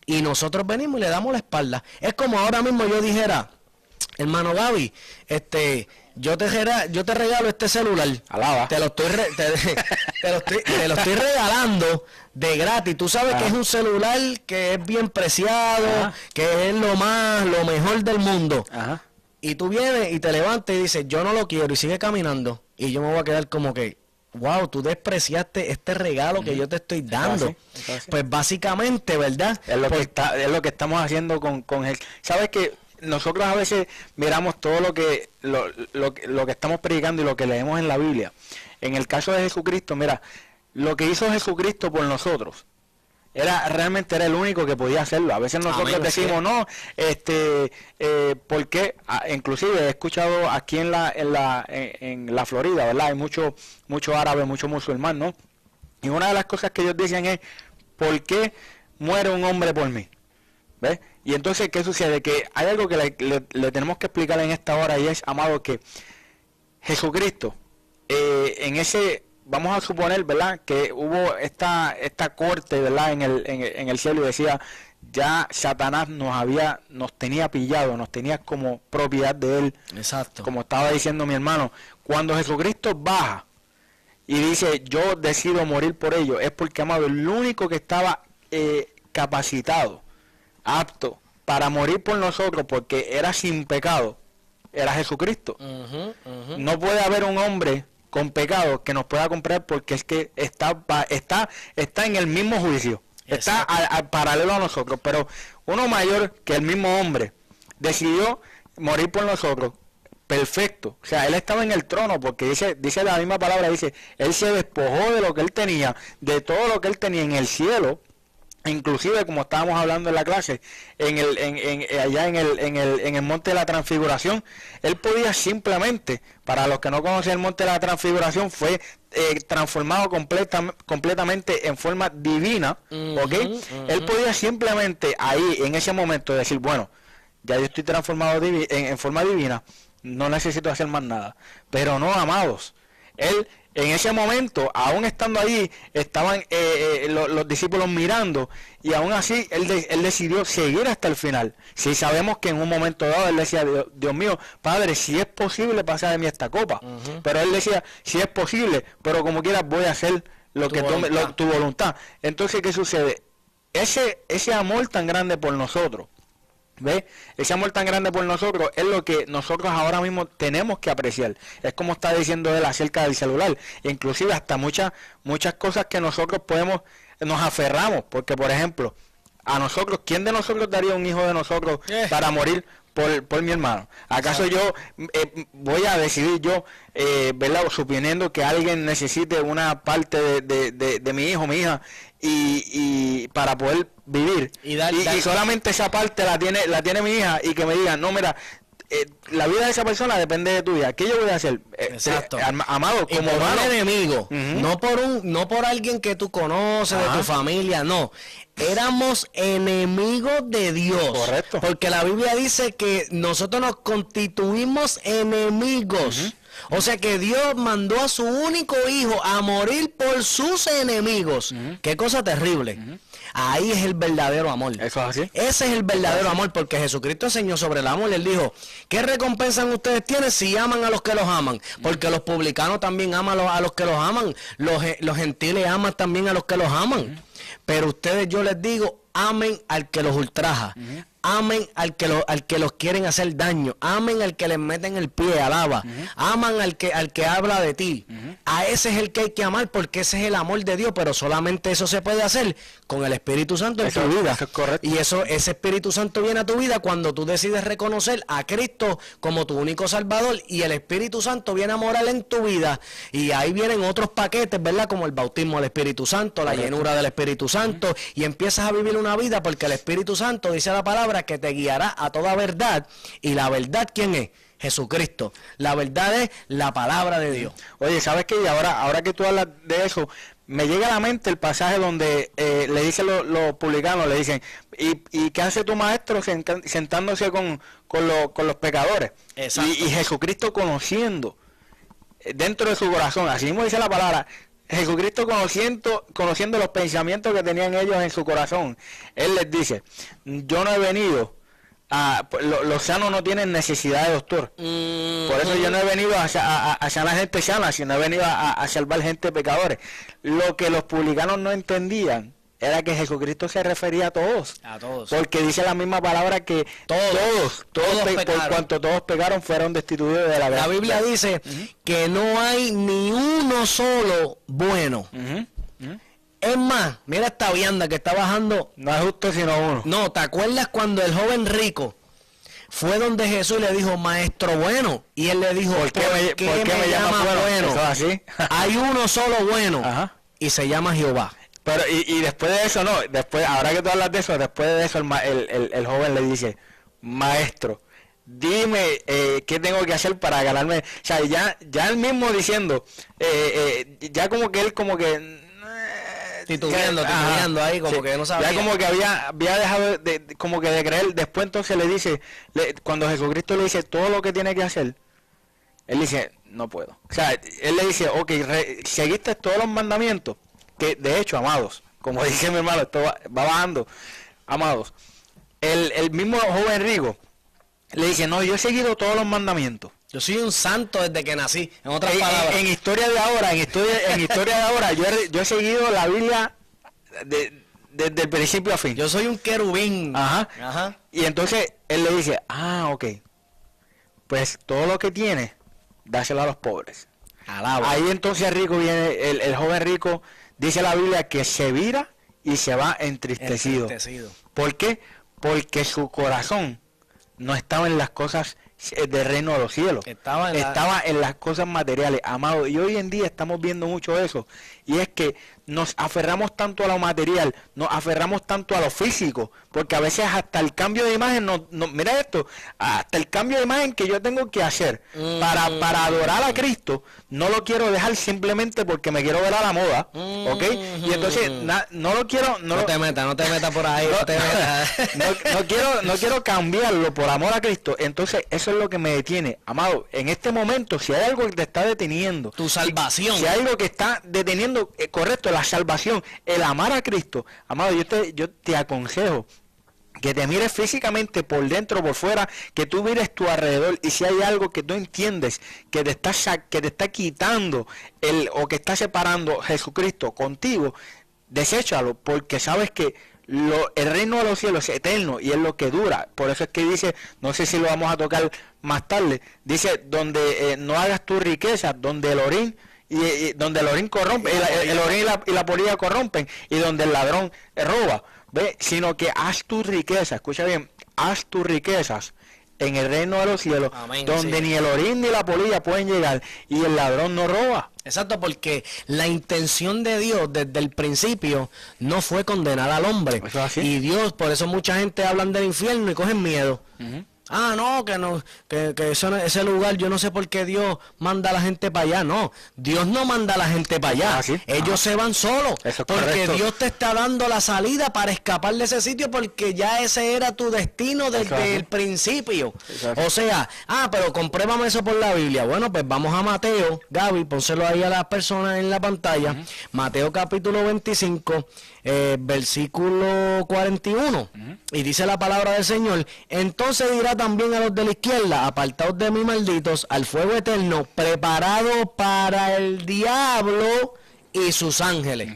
y nosotros venimos y le damos la espalda. Es como ahora mismo yo dijera, hermano Gaby, yo te regalo este celular. Alaba. Te lo estoy regalando de gratis. Tú sabes que es un celular que es bien preciado, Ajá. que es lo mejor del mundo. Ajá. Y tú vienes y te levantas y dices, yo no lo quiero, y sigue caminando. Y yo me voy a quedar como que, wow, tú despreciaste este regalo que yo te estoy dando. Eso así. Pues básicamente, ¿verdad? Es lo, Pues, es lo que estamos haciendo con él. ¿Sabes que nosotros a veces miramos todo lo que estamos predicando y lo que leemos en la Biblia? En el caso de Jesucristo, mira, lo que hizo Jesucristo por nosotros realmente era el único que podía hacerlo. A veces nosotros Amén, decimos, sí. no, ¿por qué? Inclusive he escuchado aquí en la Florida, ¿verdad? Hay mucho árabe, mucho musulmán, ¿no? Y una de las cosas que ellos dicen es, ¿por qué muere un hombre por mí? ¿Ves? Y entonces, ¿qué sucede? Que hay algo que le tenemos que explicar en esta hora, y es, amado, que Jesucristo, vamos a suponer, ¿verdad?, que hubo esta corte, ¿verdad?, en el cielo, y decía, ya Satanás nos tenía pillado, nos tenía como propiedad de él. exacto. Como estaba diciendo mi hermano, cuando Jesucristo baja y dice, yo decido morir por ello, es porque, amado, el único que estaba capacitado, apto para morir por nosotros, porque era sin pecado, era Jesucristo. No puede haber un hombre con pecado que nos pueda comprar, porque es que está en el mismo juicio, está paralelo a nosotros, pero uno mayor que el mismo hombre decidió morir por nosotros. Perfecto, o sea, él estaba en el trono, porque dice la misma palabra, dice, él se despojó de lo que él tenía, de todo lo que él tenía en el cielo, inclusive, como estábamos hablando en la clase, allá en el monte de la transfiguración. Él podía simplemente, para los que no conocen el monte de la transfiguración, fue transformado completamente en forma divina, ¿ok? Él podía simplemente ahí, en ese momento, decir, bueno, ya yo estoy transformado en forma divina, no necesito hacer más nada. Pero no, amados, él en ese momento, aún estando allí, estaban los discípulos mirando, y aún así él decidió seguir hasta el final. Si sabemos que en un momento dado él decía, Dios mío, Padre, si es posible, pasa de mí esta copa. Pero él decía, si es posible, pero como quieras voy a hacer lo que tu voluntad. Entonces, ¿qué sucede? Ese amor tan grande por nosotros, ¿ves? Ese amor tan grande por nosotros es lo que nosotros ahora mismo tenemos que apreciar. Es como está diciendo él acerca del celular, inclusive hasta muchas cosas que nosotros nos aferramos, porque por ejemplo, a nosotros, ¿quién de nosotros daría un hijo de nosotros para morir por mi hermano? ¿Acaso yo voy a decidir yo, ¿verdad?, suponiendo que alguien necesite una parte de mi hijo, mi hija, y para poder vivir, y solamente esa parte la tiene mi hija, y que me digan, no, mira, la vida de esa persona depende de tu vida, ¿qué yo voy a hacer? Exacto. Amado, Y como por hermano, un enemigo, no por alguien que tú conoces, de tu familia, no. Éramos enemigos de Dios. Correcto. Porque la Biblia dice que nosotros nos constituimos enemigos. O sea que Dios mandó a su único hijo a morir por sus enemigos. Qué cosa terrible. Ahí es el verdadero amor. ¿Eso es así? Ese es el verdadero amor, porque Jesucristo enseñó sobre el amor. Él dijo, ¿qué recompensa ustedes tienen si aman a los que los aman? Porque los publicanos también aman a los que los aman. Los gentiles aman también a los que los aman. Pero ustedes, yo les digo, amen al que los ultraja. Amen al que los quieren hacer daño. Amen al que les meten el pie, alaba. Aman al que habla de ti. A ese es el que hay que amar, porque ese es el amor de Dios, pero solamente eso se puede hacer con el Espíritu Santo en tu vida. Eso es correcto. Y ese Espíritu Santo viene a tu vida cuando tú decides reconocer a Cristo como tu único Salvador, y el Espíritu Santo viene a morar en tu vida. Y ahí vienen otros paquetes, ¿verdad? Como el bautismo del Espíritu Santo, la llenura del Espíritu Santo, y empiezas a vivir una vida porque el Espíritu Santo, dice la palabra, que te guiará a toda verdad. Y la verdad, ¿quién es? Jesucristo. La verdad es la palabra de Dios. Oye, ¿sabes qué? Y ahora que tú hablas de eso, me llega a la mente el pasaje donde le dicen los publicanos, le dicen, ¿y qué hace tu maestro sentándose con los pecadores? Exacto. Y Jesucristo conociendo dentro de su corazón, así mismo dice la palabra, Jesucristo conociendo los pensamientos que tenían ellos en su corazón, Él les dice, yo no he venido los sanos no tienen necesidad de doctor. Por eso yo no he venido a sanar gente sana, sino he venido a salvar gente pecadores. Lo que los publicanos no entendían era que Jesucristo se refería a todos. A todos. Porque dice la misma palabra que todos pecaron. por cuanto todos pecaron, fueron destituidos de la gracia. La Biblia dice que no hay ni uno solo bueno. Es más, mira esta vianda que está bajando. No es justo sino uno. No, ¿te acuerdas cuando el joven rico fue donde Jesús le dijo, maestro bueno? Y él le dijo, ¿por qué me llamas bueno? Eso es así. Hay uno solo bueno. Ajá. Y se llama Jehová. Pero y después de eso, ahora que tú hablas de eso, después de eso el joven le dice, maestro, dime qué tengo que hacer para ganarme. O sea, ya él mismo diciendo, ya como que él titubeando ahí, como que no sabía. Ya como que había dejado como que de creer. Después entonces le dice, cuando Jesucristo le dice todo lo que tiene que hacer, él dice, no puedo. O sea, él le dice, ok, seguiste todos los mandamientos, que de hecho, amados, como dice mi hermano, esto va bajando, amados. El mismo joven rico le dice, no, yo he seguido todos los mandamientos. Yo soy un santo desde que nací, en otras palabras. En historia de ahora, yo he seguido la Biblia desde el principio a fin. Yo soy un querubín. Ajá. Y entonces él le dice, ok, pues todo lo que tiene, dáselo a los pobres. Alaba. Ahí entonces el joven rico, dice la Biblia que se vira y se va entristecido. ¿Por qué? Porque su corazón no estaba en las cosas del reino de los cielos, estaba en las cosas materiales, amado. Y hoy en día estamos viendo mucho eso, y es que nos aferramos tanto a lo material, nos aferramos tanto a lo físico, porque a veces hasta el cambio de imagen, mira esto, hasta el cambio de imagen que yo tengo que hacer para adorar a Cristo, no lo quiero dejar simplemente porque me quiero ver a la moda, ¿ok? Y entonces no lo quiero, no te metas por ahí, no quiero cambiarlo por amor a Cristo. Entonces eso es lo que me detiene, amado. En este momento, si hay algo que te está deteniendo, tu salvación, si hay algo que está deteniendo, correcto, la salvación, el amar a Cristo, amado, yo te aconsejo que te mires físicamente por dentro, por fuera, que tú mires tu alrededor, y si hay algo que tú entiendes que te está quitando o que está separando Jesucristo contigo, deséchalo, porque sabes que el reino de los cielos es eterno y es lo que dura. Por eso es que dice, no sé si lo vamos a tocar más tarde, dice, donde no hagas tu riqueza, donde el orín donde el orín corrompe, el orín y la polilla corrompen, y donde el ladrón roba, ¿ve? Sino que haz tus riquezas, escucha bien, haz tus riquezas en el reino de los cielos. Amén, donde ni el orín ni la polilla pueden llegar, y el ladrón no roba. Exacto, porque la intención de Dios desde el principio no fue condenar al hombre. ¿Eso es así? Y Dios, por eso mucha gente hablan del infierno y cogen miedo. Que ese lugar, yo no sé por qué Dios manda a la gente para allá. No, Dios no manda a la gente para allá. ¿Sí? Ellos se van solos. Eso es porque correcto. Dios te está dando la salida para escapar de ese sitio, porque ya ese era tu destino desde el principio. O sea, pero compruébame eso por la Biblia. Bueno, pues vamos a Mateo. Gaby, pónselo ahí a las personas en la pantalla. Mateo capítulo 25. Versículo 41, y dice la palabra del Señor: entonces dirá también a los de la izquierda, apartaos de mí, malditos, al fuego eterno preparado para el diablo y sus ángeles.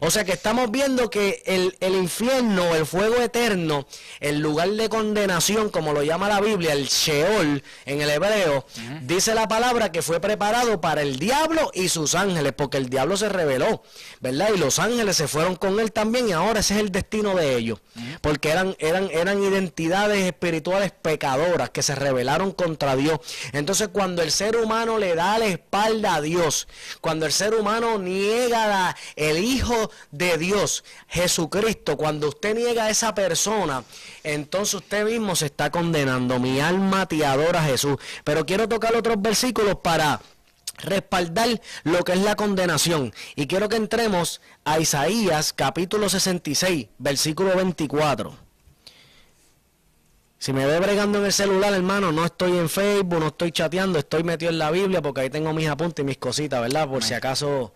O sea que estamos viendo que el infierno, el fuego eterno, el lugar de condenación, como lo llama la Biblia, el Sheol en el hebreo, dice la palabra que fue preparado para el diablo y sus ángeles, porque el diablo se rebeló, ¿verdad? Y los ángeles se fueron con él también, y ahora ese es el destino de ellos, porque eran identidades espirituales pecadoras que se rebelaron contra Dios. Entonces, cuando el ser humano le da la espalda a Dios, cuando el ser humano niega el Hijo de Dios, Jesucristo, cuando usted niega a esa persona, entonces usted mismo se está condenando. Mi alma te adora, Jesús. Pero quiero tocar otros versículos para respaldar lo que es la condenación. Y quiero que entremos a Isaías capítulo 66, versículo 24. Si me ve bregando en el celular, hermano, no estoy en Facebook, no estoy chateando, estoy metido en la Biblia porque ahí tengo mis apuntes y mis cositas, ¿verdad? Por si acaso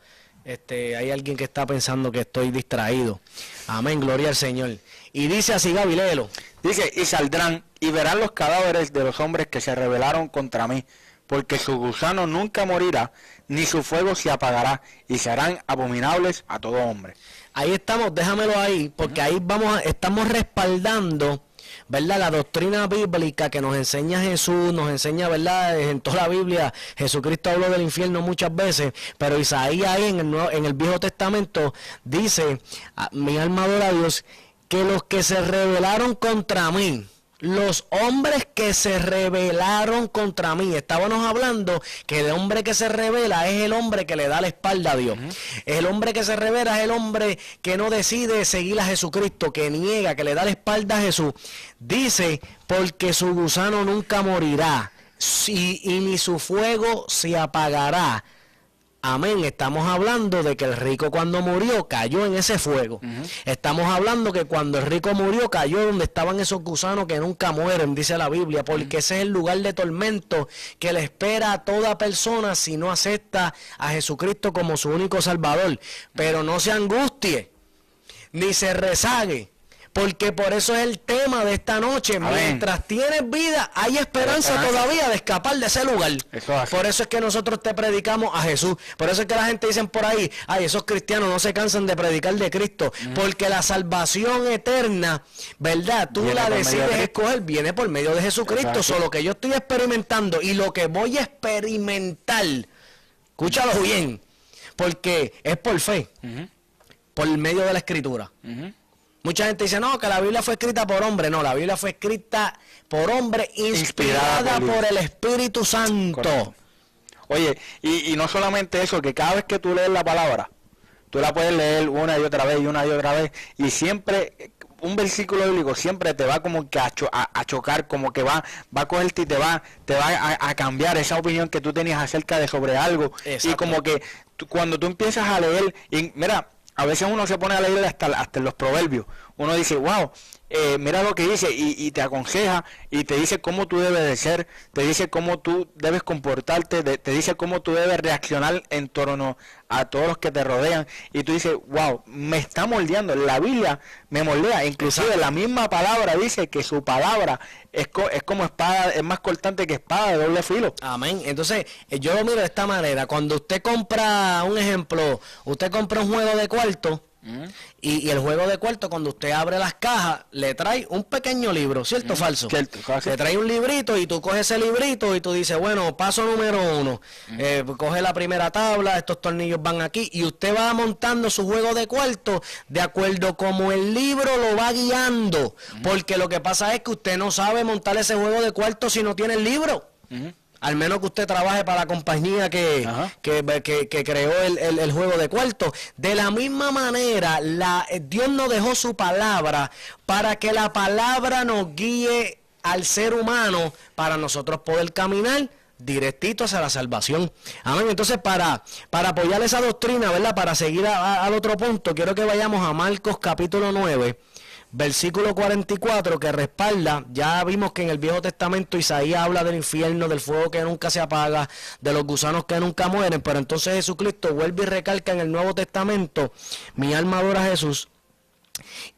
hay alguien que está pensando que estoy distraído. Amén, gloria al Señor. Y dice así, Gaby, léelo. Dice, y saldrán y verán los cadáveres de los hombres que se rebelaron contra mí, porque su gusano nunca morirá, ni su fuego se apagará, y serán abominables a todo hombre. Ahí estamos, déjamelo ahí, porque ahí estamos respaldando, ¿verdad? La doctrina bíblica que nos enseña Jesús, nos enseña, ¿verdad? En toda la Biblia, Jesucristo habló del infierno muchas veces, pero Isaías ahí en el Viejo Testamento dice, mi alma adora a Dios, que los que se rebelaron contra mí, los hombres que se rebelaron contra mí, estábamos hablando que el hombre que se rebela es el hombre que le da la espalda a Dios. El hombre que se rebela es el hombre que no decide seguir a Jesucristo, que niega, que le da la espalda a Jesús. Dice, porque su gusano nunca morirá, y ni su fuego se apagará. Amén, estamos hablando de que el rico cuando murió cayó en ese fuego. Estamos hablando que cuando el rico murió cayó donde estaban esos gusanos que nunca mueren, dice la Biblia, porque ese es el lugar de tormento que le espera a toda persona si no acepta a Jesucristo como su único Salvador. Pero no se angustie, ni se rezague, porque por eso es el tema de esta noche. Amén. Mientras tienes vida, hay esperanza todavía de escapar de ese lugar. Por eso es que nosotros te predicamos a Jesús. Por eso es que la gente dice por ahí, ay, esos cristianos no se cansan de predicar de Cristo. Porque la salvación eterna, ¿verdad? Tú la decides escoger, viene por medio de Jesucristo. Solo que yo estoy experimentando y lo que voy a experimentar, escúchalo bien, porque es por fe, por medio de la Escritura. Mucha gente dice, no, que la Biblia fue escrita por hombre. No, la Biblia fue escrita por hombre, inspirada por el Espíritu Santo. Correcto. Oye, y no solamente eso, que cada vez que tú lees la palabra, tú la puedes leer una y otra vez y una y otra vez, y siempre, un versículo bíblico siempre te va como que a chocar, como que va a cogerte y te va a cambiar esa opinión que tú tenías acerca de sobre algo. Exacto. Y como que cuando tú empiezas a leer, y mira, a veces uno se pone a leer hasta en los proverbios. Uno dice, wow, mira lo que dice, y te aconseja, y te dice cómo tú debes de ser, te dice cómo tú debes comportarte, te dice cómo tú debes reaccionar en torno a todos los que te rodean. Y tú dices, wow, me está moldeando. La Biblia me moldea. Inclusive exacto, la misma palabra dice que su palabra es como espada, es más cortante que espada de doble filo. Amén. Entonces, yo lo miro de esta manera. Cuando usted compra, un ejemplo, usted compra un juego de cuarto, y el juego de cuarto, cuando usted abre las cajas, le trae un pequeño libro, ¿cierto o falso? Cierto, le trae un librito y tú coges ese librito y tú dices, bueno, paso número 1, coge la primera tabla, estos tornillos van aquí, y usted va montando su juego de cuarto de acuerdo como el libro lo va guiando, porque lo que pasa es que usted no sabe montar ese juego de cuarto si no tiene el libro. Al menos que usted trabaje para la compañía que creó el juego de cuarto. De la misma manera, Dios nos dejó su palabra para que la palabra nos guíe al ser humano para nosotros poder caminar directito hacia la salvación. Amén. Entonces, para apoyar esa doctrina, ¿verdad? Para seguir al otro punto, quiero que vayamos a Marcos capítulo 9. Versículo 44, que respalda, ya vimos que en el Viejo Testamento Isaías habla del infierno, del fuego que nunca se apaga, de los gusanos que nunca mueren, pero entonces Jesucristo vuelve y recalca en el Nuevo Testamento, mi alma adora a Jesús,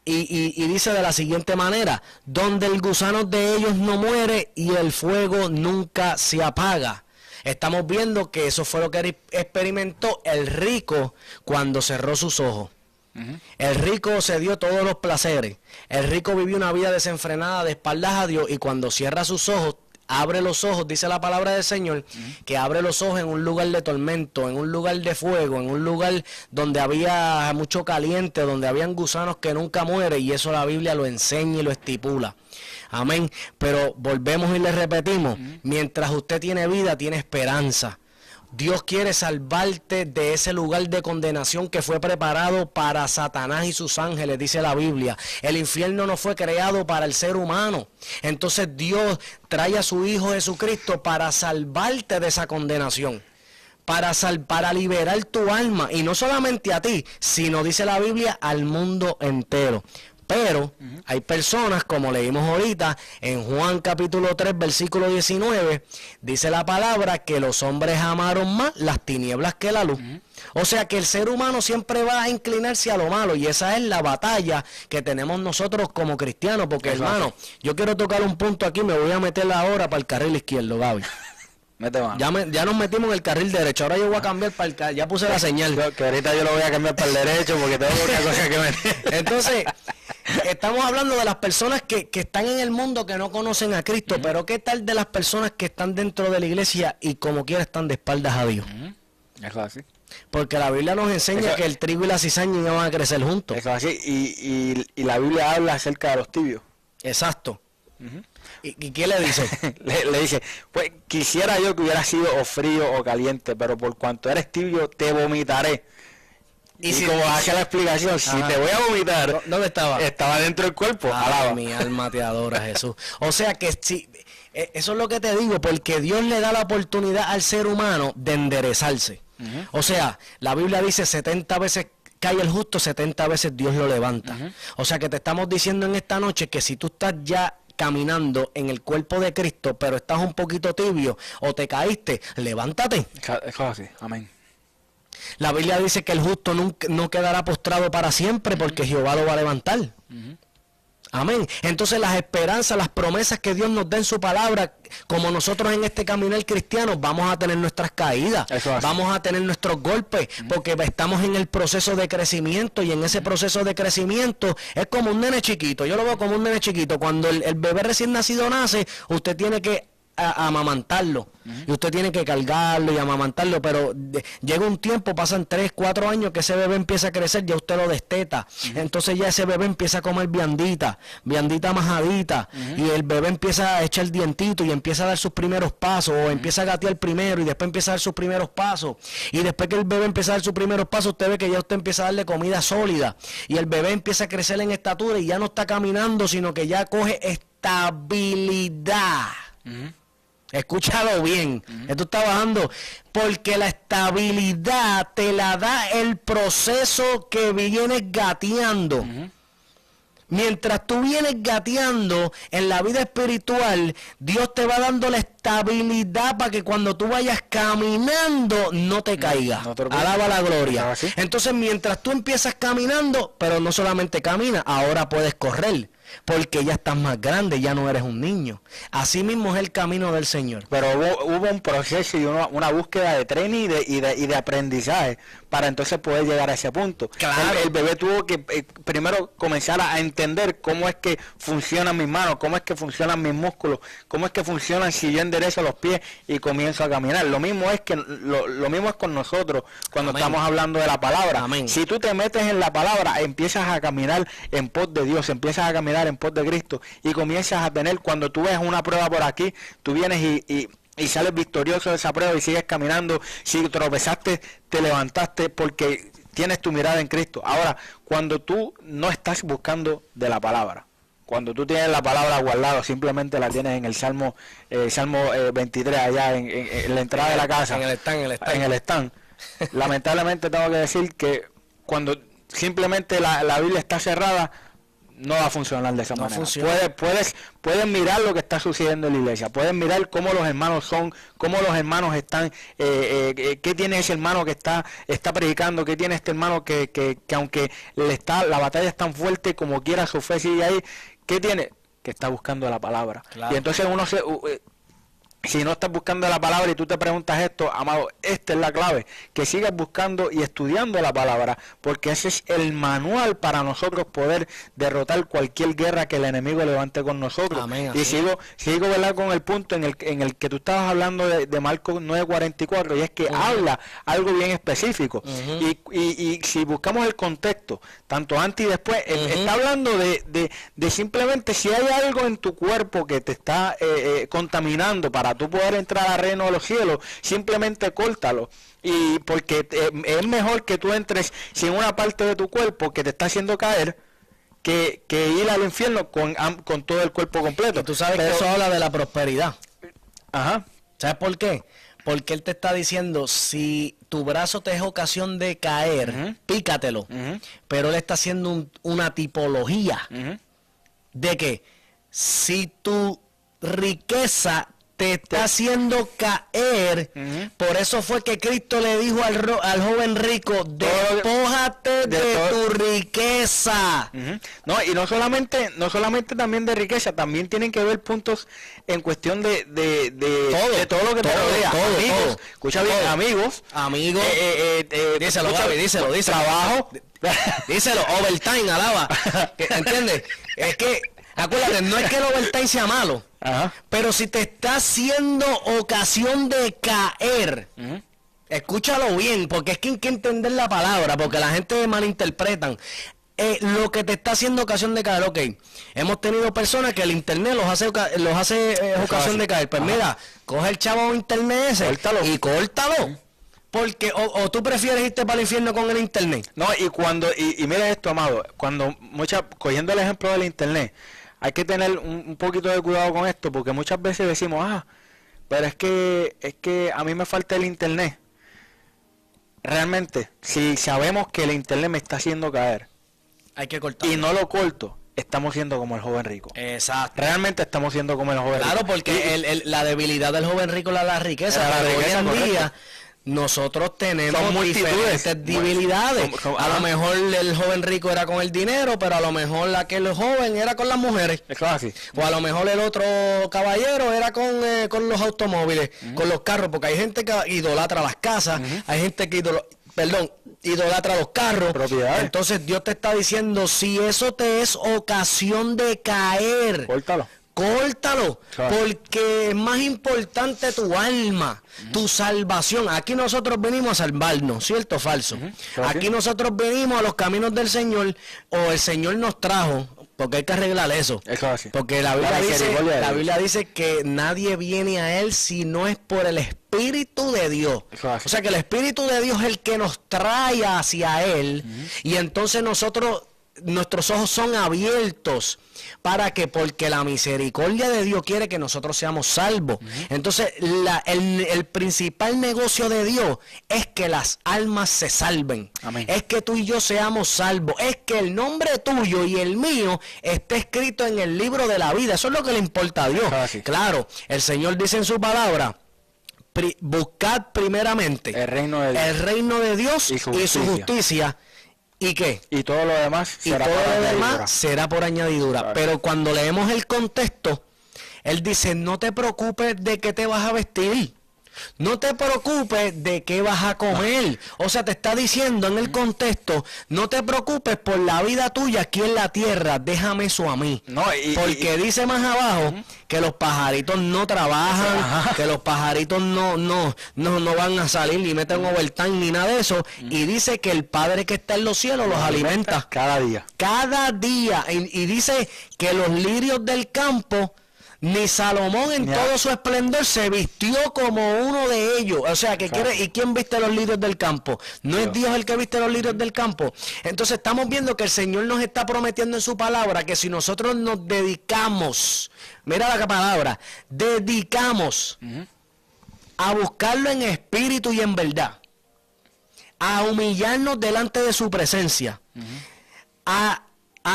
y dice de la siguiente manera, donde el gusano de ellos no muere y el fuego nunca se apaga. Estamos viendo que eso fue lo que experimentó el rico cuando cerró sus ojos. El rico se dio todos los placeres. El rico vivió una vida desenfrenada de espaldas a Dios, y cuando cierra sus ojos, abre los ojos, dice la palabra del Señor, que abre los ojos en un lugar de tormento, en un lugar de fuego, en un lugar donde había mucho caliente, donde habían gusanos que nunca mueren, y eso la Biblia lo enseña y lo estipula. Amén. Pero volvemos y le repetimos, mientras usted tiene vida, tiene esperanza. Dios quiere salvarte de ese lugar de condenación que fue preparado para Satanás y sus ángeles, dice la Biblia. El infierno no fue creado para el ser humano. Entonces Dios trae a su Hijo Jesucristo para salvarte de esa condenación. para liberar tu alma, y no solamente a ti, sino, dice la Biblia, al mundo entero. Pero hay personas, como leímos ahorita, en Juan capítulo 3, versículo 19, dice la palabra que los hombres amaron más las tinieblas que la luz. O sea que el ser humano siempre va a inclinarse a lo malo, y esa es la batalla que tenemos nosotros como cristianos, porque hermano, yo quiero tocar un punto aquí, me voy a meter ahora para el carril izquierdo, Gaby. Mete mano. Ya nos metimos en el carril derecho, ahora yo voy a cambiar para el carril, ya puse la señal. Que ahorita yo lo voy a cambiar para el derecho porque tengo otra cosa que meter. Entonces, estamos hablando de las personas que están en el mundo que no conocen a Cristo, pero ¿qué tal de las personas que están dentro de la iglesia y como quiera están de espaldas a Dios? Eso es así. Porque la Biblia nos enseña que el trigo y la cizaña ya van a crecer juntos. Eso es así. Y la Biblia habla acerca de los tibios. Exacto. ¿Y qué le dice? le dice, pues quisiera yo que hubiera sido o frío o caliente, pero por cuanto eres tibio te vomitaré. Y si como hace la explicación, si te voy a vomitar, ¿dónde estaba? Estaba dentro del cuerpo. Ay, mi alma te adora, Jesús. O sea que si, eso es lo que te digo, porque Dios le da la oportunidad al ser humano de enderezarse. O sea, la Biblia dice 70 veces cae el justo, 70 veces Dios lo levanta. O sea que te estamos diciendo en esta noche que si tú estás ya caminando en el cuerpo de Cristo, pero estás un poquito tibio o te caíste, levántate. Eso es así, amén. La Biblia dice que el justo no quedará postrado para siempre, porque Jehová lo va a levantar. Amén. Entonces las esperanzas, las promesas que Dios nos da en su palabra, como nosotros en este caminar cristiano, vamos a tener nuestras caídas, vamos a tener nuestros golpes, porque estamos en el proceso de crecimiento, y en ese proceso de crecimiento es como un nene chiquito. Yo lo veo como un nene chiquito. Cuando el bebé recién nacido nace, usted tiene que amamantarlo, y usted tiene que cargarlo y amamantarlo, pero llega un tiempo, pasan 3, 4 años que ese bebé empieza a crecer, ya usted lo desteta, entonces ya ese bebé empieza a comer viandita majadita, y el bebé empieza a echar dientito y empieza a dar sus primeros pasos, o empieza a gatear primero y después empieza a dar sus primeros pasos, y después que el bebé empieza a dar sus primeros pasos, usted ve que ya usted empieza a darle comida sólida, y el bebé empieza a crecer en estatura, y ya no está caminando, sino que ya coge estabilidad. Escúchalo bien, esto está bajando, porque la estabilidad te la da el proceso que vienes gateando. Mientras tú vienes gateando en la vida espiritual, Dios te va dando la estabilidad para que cuando tú vayas caminando no te caigas. Alaba la gloria. Entonces, mientras tú empiezas caminando, pero no solamente caminas, ahora puedes correr, porque ya estás más grande, ya no eres un niño. Así mismo es el camino del Señor. Pero hubo un proceso y una búsqueda de training y de aprendizaje para entonces poder llegar a ese punto. Claro. El bebé tuvo que primero comenzar a entender cómo es que funcionan mis manos, cómo es que funcionan mis músculos, cómo es que funcionan si yo enderezo los pies y comienzo a caminar. Lo mismo es con nosotros cuando estamos hablando de la palabra. Si tú te metes en la palabra, empiezas a caminar en pos de Dios, empiezas a caminar en pos de Cristo, y comienzas a tener, cuando tú ves una prueba por aquí, tú vienes y sales victorioso de esa prueba y sigues caminando. Si tropezaste, te levantaste porque tienes tu mirada en Cristo. Ahora, cuando tú no estás buscando de la palabra, cuando tú tienes la palabra guardada, simplemente la tienes en el Salmo 23, allá en la entrada de la casa, en el stand. Lamentablemente tengo que decir que cuando simplemente la Biblia está cerrada, no va a funcionar de esa manera. Puedes mirar lo que está sucediendo en la iglesia, puedes mirar cómo los hermanos son, cómo los hermanos están, qué tiene ese hermano que está predicando, qué tiene este hermano que aunque la batalla es tan fuerte como quiera, su fe sigue ahí, qué tiene, que está buscando la palabra. Claro. Y entonces si no estás buscando la palabra y tú te preguntas esto, amado, esta es la clave, que sigas buscando y estudiando la palabra, porque ese es el manual para nosotros poder derrotar cualquier guerra que el enemigo levante con nosotros. Amén, y sigo ¿verdad? Con el punto en el que tú estabas hablando de Marcos 9:44, y es que habla algo bien específico. Y si buscamos el contexto, tanto antes y después, está hablando de simplemente si hay algo en tu cuerpo que te está contaminando para tú poder entrar al reino de los cielos, simplemente córtalo. Y porque es mejor que tú entres sin una parte de tu cuerpo que te está haciendo caer, que ir al infierno con todo el cuerpo completo. Y tú sabes que eso habla de la prosperidad. Ajá. ¿Sabes por qué? Porque Él te está diciendo, si tu brazo te es ocasión de caer, pícatelo. Pero Él está haciendo una tipología de que si tu riqueza te está haciendo caer, por eso fue que Cristo le dijo al joven rico, despójate de tu riqueza. No, y no solamente también de riqueza, también tienen que ver puntos en cuestión de todo lo que te rodea. Amigos, todo. Escucha bien, amigos, Díselo, Gaby, díselo. Trabajo, Díselo, overtime, alaba. ¿Entiendes? Es que, acuérdate, no es que el overtime sea malo. Ajá. Pero si te está haciendo ocasión de caer, escúchalo bien, porque es que hay que entender la palabra, porque la gente malinterpretan. Lo que te está haciendo ocasión de caer, ok. Hemos tenido personas que el internet los hace ocasión de caer. Pues mira, coge el chavo internet ese y córtalo. Porque o tú prefieres irte para el infierno con el internet. No, y mira esto, amado, cogiendo el ejemplo del internet, hay que tener un poquito de cuidado con esto, porque muchas veces decimos, pero es que a mí me falta el internet. Realmente, si sabemos que el internet me está haciendo caer, hay que cortarlo. Y no lo corto, estamos siendo como el joven rico. Exacto. Realmente estamos siendo como el joven rico. Claro, porque la debilidad del joven rico es la riqueza. Pero hoy en día nosotros tenemos diferentes debilidades. A lo mejor el joven rico era con el dinero, pero a lo mejor aquel joven era con las mujeres. Es así. O a lo mejor el otro caballero era con los automóviles, con los carros, porque hay gente que idolatra las casas, hay gente que idolatra los carros. Propiedades. Entonces Dios te está diciendo, si eso te es ocasión de caer, córtalo, claro, porque es más importante tu alma, tu salvación. Aquí nosotros venimos a salvarnos, ¿cierto o falso? Claro. Aquí nosotros venimos a los caminos del Señor, o el Señor nos trajo, porque hay que arreglar eso. Porque la Biblia dice que nadie viene a Él si no es por el Espíritu de Dios. O sea que el Espíritu de Dios es el que nos trae hacia Él, y entonces nuestros ojos son abiertos. ¿Para qué? Porque la misericordia de Dios quiere que nosotros seamos salvos. Entonces, el principal negocio de Dios es que las almas se salven. Amén. Es que tú y yo seamos salvos. Es que el nombre tuyo y el mío esté escrito en el libro de la vida. Eso es lo que le importa a Dios. Claro, el Señor dice en su palabra, buscad primeramente el reino de Dios y su justicia. ¿Y qué? Y todo lo demás será por añadidura. Claro. Pero cuando leemos el contexto, Él dice, no te preocupes de qué te vas a vestir. No te preocupes de qué vas a comer. O sea, te está diciendo en el contexto, no te preocupes por la vida tuya aquí en la tierra, déjame eso a mí. Porque dice más abajo que los pajaritos no trabajan, que los pajaritos no van a salir ni meten overtime ni nada de eso. Y dice que el Padre que está en los cielos los alimenta cada día. Cada día. Y dice que los lirios del campo, ni Salomón en todo su esplendor se vistió como uno de ellos. O sea, ¿y quién viste los lirios del campo? ¿No es Dios el que viste los lirios del campo? Entonces estamos viendo que el Señor nos está prometiendo en su palabra que si nosotros nos dedicamos, mira la palabra, dedicamos a buscarlo en espíritu y en verdad, a humillarnos delante de su presencia, a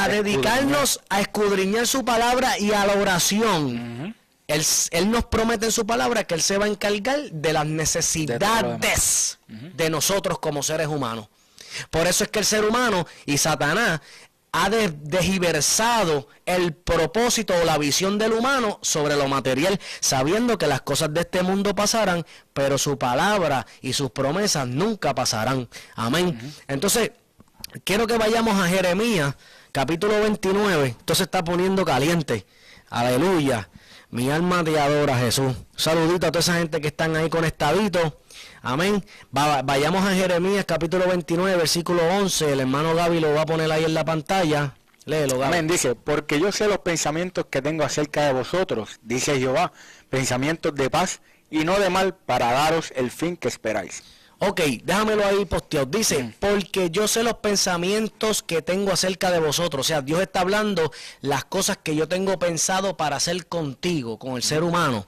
dedicarnos a escudriñar su palabra y a la oración. Él nos promete en su palabra que Él se va a encargar de las necesidades de nosotros como seres humanos. Por eso es que el ser humano y Satanás ha desgiversado el propósito o la visión del humano sobre lo material, sabiendo que las cosas de este mundo pasarán, pero su palabra y sus promesas nunca pasarán. Amén. Entonces, quiero que vayamos a Jeremías capítulo 29, esto se está poniendo caliente. Aleluya. Mi alma te adora, Jesús. Un saludito a toda esa gente que están ahí conectaditos. Amén. Vayamos a Jeremías capítulo 29, versículo 11. El hermano Gaby lo va a poner ahí en la pantalla. Léelo, Gaby. Amén. Dice, porque yo sé los pensamientos que tengo acerca de vosotros, dice Jehová, pensamientos de paz y no de mal, para daros el fin que esperáis. Ok, déjamelo ahí posteado. Dice, porque yo sé los pensamientos que tengo acerca de vosotros. O sea, Dios está hablando las cosas que yo tengo pensado para hacer contigo, con el ser humano.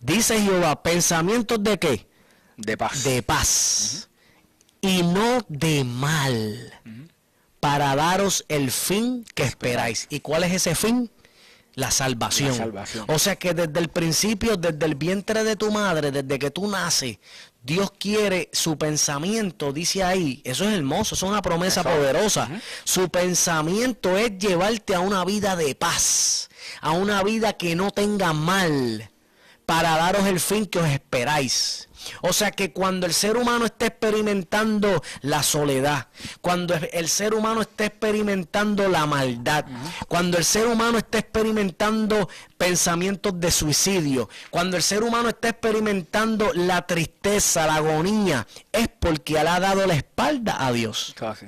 Dice Jehová, ¿pensamientos de qué? de paz. de paz y no de mal, para daros el fin que esperáis. ¿Y cuál es ese fin? La salvación. La salvación. O sea que desde el principio, desde el vientre de tu madre, desde que tú naces, Dios quiere su pensamiento, dice ahí, eso es hermoso, eso es una promesa Eso. poderosa. Su pensamiento es llevarte a una vida de paz, a una vida que no tenga mal, para daros el fin que os esperáis. O sea que cuando el ser humano esté experimentando la soledad, cuando el ser humano esté experimentando la maldad, cuando el ser humano esté experimentando pensamientos de suicidio, cuando el ser humano esté experimentando la tristeza, la agonía, es porque él ha dado la espalda a Dios. Casi.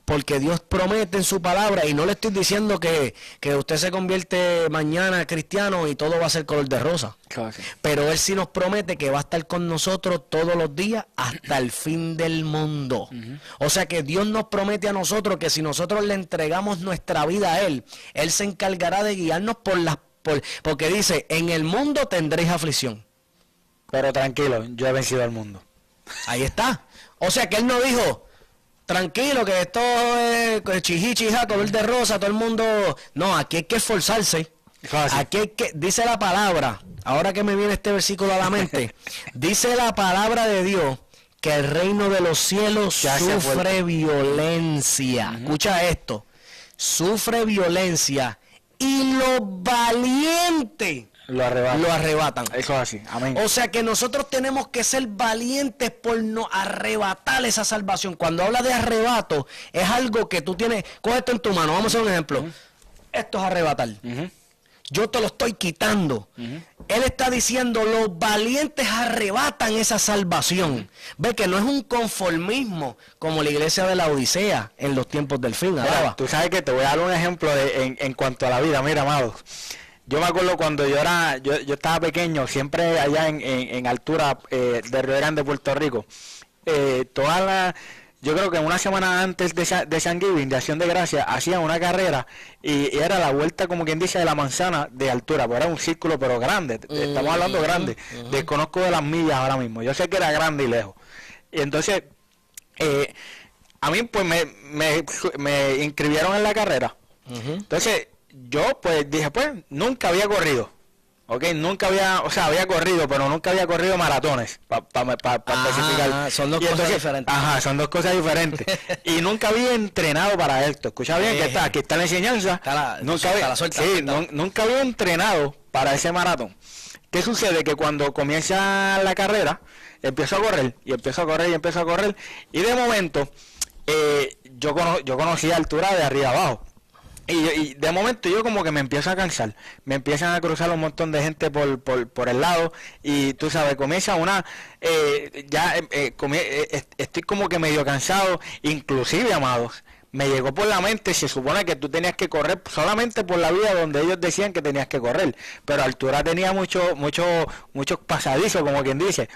Porque Dios promete en su palabra, y no le estoy diciendo que usted se convierte mañana cristiano y todo va a ser color de rosa. Casi. Pero Él sí nos promete que va a estar con nosotros todos los días hasta el fin del mundo. O sea que Dios nos promete a nosotros que si nosotros le entregamos nuestra vida a Él, Él se encargará de guiarnos porque dice, en el mundo tendréis aflicción. Pero tranquilo, yo he vencido al mundo. Ahí está. O sea que Él no dijo, tranquilo, que esto es chijí, chijá, color de rosa, todo el mundo... No, aquí hay que esforzarse. Fácil. Aquí hay que... Dice la palabra, ahora que me viene este versículo a la mente, dice la palabra de Dios que el reino de los cielos Se hace sufre fuerte. violencia. Escucha esto. Sufre violencia y los valientes Lo arrebata. lo arrebatan. Eso es así. Amén. O sea que nosotros tenemos que ser valientes por no arrebatar esa salvación. Cuando habla de arrebato, es algo que tú tienes. Coge esto en tu mano, vamos a hacer un ejemplo. Esto es arrebatar. Ujú. Yo te lo estoy quitando. Él está diciendo, los valientes arrebatan esa salvación. Ve que no es un conformismo como la iglesia de la Odisea en los tiempos del fin. Mira, Alaba. tú sabes que te voy a dar un ejemplo en cuanto a la vida. Mira, amados. Yo me acuerdo cuando yo estaba pequeño, siempre allá en altura de Río Grande, Puerto Rico. Yo creo que una semana antes de Thanksgiving, de Acción de Gracias, hacían una carrera y era la vuelta, como quien dice, de la manzana de altura, pero era un círculo pero grande, estamos hablando grande, desconozco de las millas ahora mismo, yo sé que era grande y lejos. Y entonces, a mí pues me inscribieron en la carrera. Entonces, yo pues dije, pues, nunca había corrido. Ok, nunca había, o sea, había corrido, pero nunca había corrido maratones, para especificar. Son dos Y cosas diferentes. Ajá, son dos cosas diferentes. Y nunca había entrenado para esto. Escucha bien, que aquí está la enseñanza. Está Nunca había, nunca había entrenado para ese maratón. ¿Qué sucede? Que cuando comienza la carrera, empiezo a correr, y empiezo a correr, y empiezo a correr, y de momento, yo conocí altura de arriba abajo. Y de momento yo como que me empiezo a cansar, me empiezan a cruzar un montón de gente por el lado y tú sabes, comienza estoy como que medio cansado, inclusive, amados, me llegó por la mente, se supone que tú tenías que correr solamente por la vía donde ellos decían que tenías que correr, pero altura tenía muchos pasadizos, como quien dice,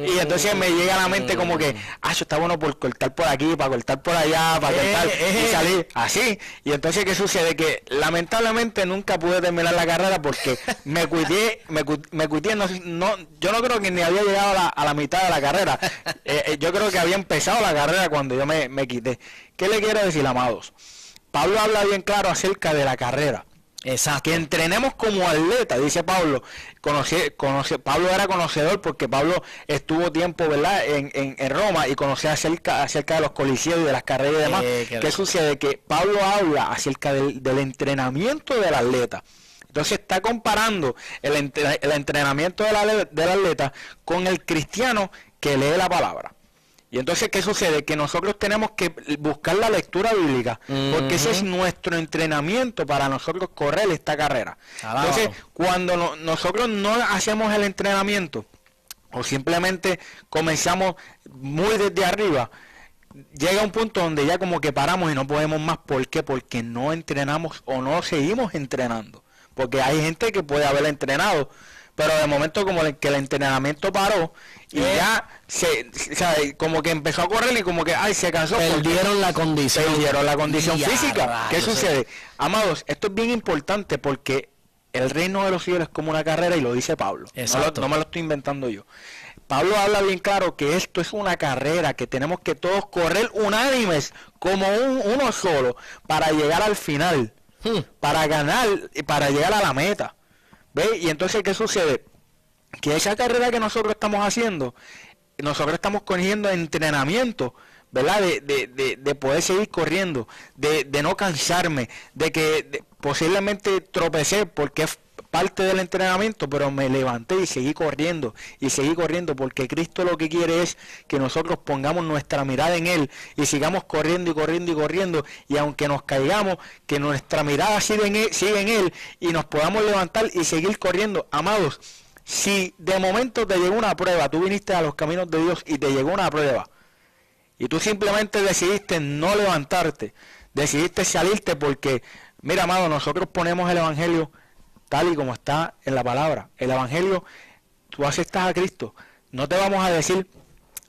y entonces me llega a la mente como que, eso está bueno por cortar por aquí, para cortar por allá, para cortar y salir así, y entonces ¿qué sucede? Que lamentablemente nunca pude terminar la carrera porque me cuidé, yo no creo que ni había llegado a la mitad de la carrera, yo creo que había empezado la carrera cuando yo me quité. ¿Qué le quiero decir, amados? Pablo habla bien claro acerca de la carrera. Exacto. Que entrenemos como atleta, dice Pablo. Pablo era conocedor porque Pablo estuvo tiempo, ¿verdad?, en Roma y conocía acerca de los coliseos y de las carreras y demás. ¿Qué sucede? Que Pablo habla acerca del entrenamiento del atleta. Entonces está comparando el entrenamiento del atleta con el cristiano que lee la palabra. Y entonces, ¿qué sucede? Que nosotros tenemos que buscar la lectura bíblica, porque ese es nuestro entrenamiento para nosotros correr esta carrera. Entonces, cuando nosotros no hacemos el entrenamiento, o simplemente comenzamos muy desde arriba, llega un punto donde ya como que paramos y no podemos más. ¿Por qué? Porque no entrenamos o no seguimos entrenando. Porque hay gente que puede haber entrenado, pero de momento como que el entrenamiento paró y ya como que empezó a correr y como que se cansó. Perdieron la condición física. ¿Qué sucede? Amados, esto es bien importante porque el reino de los cielos es como una carrera y lo dice Pablo. No me lo estoy inventando yo. Pablo habla bien claro que esto es una carrera que tenemos que todos correr unánimes como uno solo para llegar al final, para ganar y para llegar a la meta. ¿Ve? Y entonces, ¿qué sucede? Que esa carrera que nosotros estamos haciendo, nosotros estamos cogiendo entrenamiento, ¿verdad? De poder seguir corriendo, de no cansarme, de que posiblemente tropecé porque es parte del entrenamiento, pero me levanté y seguí corriendo, porque Cristo lo que quiere es que nosotros pongamos nuestra mirada en Él y sigamos corriendo y corriendo y corriendo, y aunque nos caigamos, que nuestra mirada siga en Él y nos podamos levantar y seguir corriendo. Amados, si de momento te llegó una prueba, tú viniste a los caminos de Dios y te llegó una prueba, y tú simplemente decidiste no levantarte, decidiste salirte porque, mira, amado, nosotros ponemos el Evangelio tal y como está en la palabra. El Evangelio, tú aceptas a Cristo, no te vamos a decir,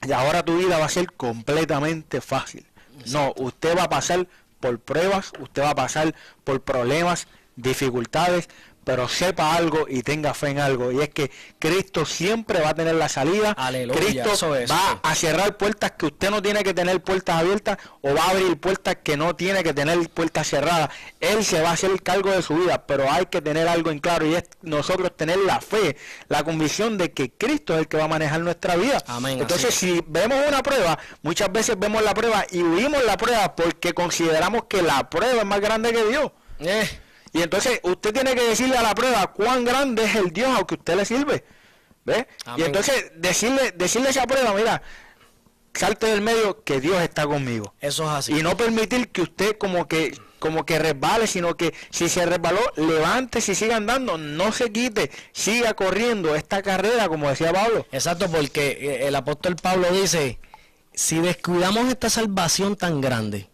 y ahora tu vida va a ser completamente fácil. No, usted va a pasar por pruebas, usted va a pasar por problemas, dificultades, pero sepa algo y tenga fe en algo, y es que Cristo siempre va a tener la salida. Aleluya, Cristo va a cerrar puertas que usted no tiene que tener puertas abiertas, o va a abrir puertas que no tiene que tener puertas cerradas. Él se va a hacer cargo de su vida, pero hay que tener algo en claro, y es nosotros tener la fe, la convicción de que Cristo es el que va a manejar nuestra vida. Amén. Entonces, si vemos una prueba, muchas veces vemos la prueba y huimos la prueba porque consideramos que la prueba es más grande que Dios. Y entonces usted tiene que decirle a la prueba cuán grande es el Dios al que usted le sirve. ¿Ve? Y entonces decirle a esa prueba, mira, salte del medio, que Dios está conmigo. Eso es así. Y no permitir que usted como que resbale, sino que si se resbaló, levántese y siga andando, no se quite, siga corriendo esta carrera, como decía Pablo. Exacto, porque el apóstol Pablo dice, si descuidamos esta salvación tan grande,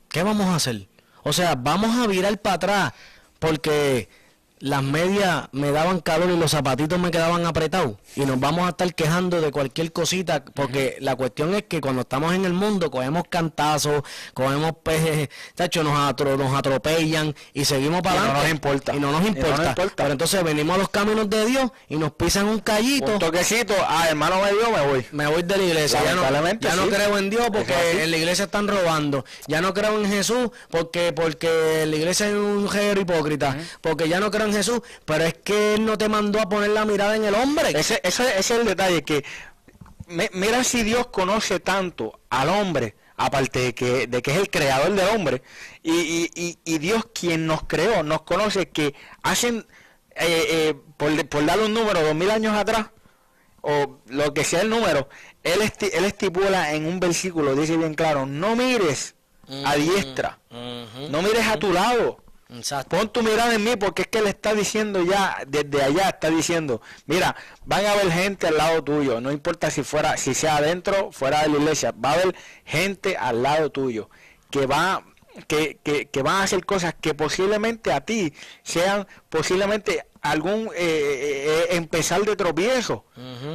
¿qué vamos a hacer? O sea, vamos a virar para atrás porque las medias me daban calor y los zapatitos me quedaban apretados, y nos vamos a estar quejando de cualquier cosita, porque la cuestión es que cuando estamos en el mundo cogemos cantazos, cogemos pejes, tacho, nos atropellan y seguimos para adelante. No nos importa. Y no nos importa. Pero entonces venimos a los caminos de Dios y nos pisan un callito. Un toquecito, hermano me dio, me voy. De la iglesia, ya no creo en Dios porque en la iglesia están robando, ya no creo en Jesús porque en la iglesia hay un género hipócrita, porque ya no creo en Jesús, pero es que Él no te mandó a poner la mirada en el hombre. Ese es el detalle, que mira si Dios conoce tanto al hombre, aparte de que es el creador del hombre, y Dios quien nos creó, nos conoce, que hacen, por darle un número, 2000 años atrás, o lo que sea el número, él estipula en un versículo, dice bien claro, no mires a diestra, no mires a tu lado. Exacto. Pon tu mirada en mí, porque es que le está diciendo ya, desde allá está diciendo, mira, van a haber gente al lado tuyo, no importa si sea adentro, fuera de la iglesia, va a haber gente al lado tuyo que van a hacer cosas que posiblemente a ti sean posiblemente algún empezar de tropiezo,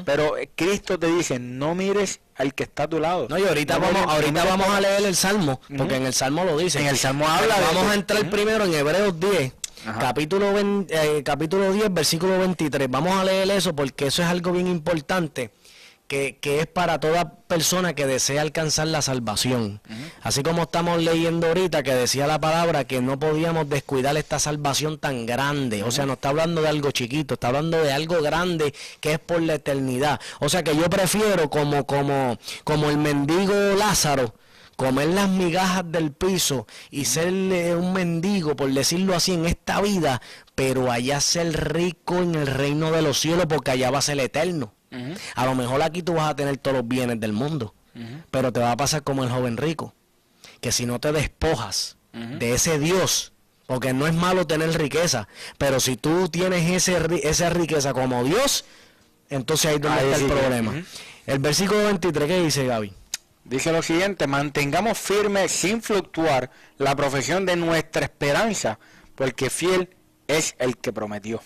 pero Cristo te dice, no mires al que está a tu lado. No, y ahorita vamos a leer el Salmo, porque en el Salmo lo dice. En el Salmo habla vamos a entrar primero en Hebreos 10, capítulo 10, versículo 23. Vamos a leer eso porque eso es algo bien importante, que es para toda persona que desea alcanzar la salvación. Así como estamos leyendo ahorita, que decía la palabra que no podíamos descuidar esta salvación tan grande. O sea, no está hablando de algo chiquito, está hablando de algo grande que es por la eternidad. O sea que yo prefiero, como el mendigo Lázaro, comer las migajas del piso y ser un mendigo, por decirlo así, en esta vida, pero allá ser rico en el reino de los cielos, porque allá va a ser eterno. A lo mejor aquí tú vas a tener todos los bienes del mundo, pero te va a pasar como el joven rico, que si no te despojas de ese Dios, porque no es malo tener riqueza, pero si tú tienes esa riqueza como Dios, entonces ahí es donde está el problema. El versículo 23, ¿qué dice, Gaby? Dice lo siguiente: mantengamos firme sin fluctuar la profesión de nuestra esperanza, porque fiel es el que prometió.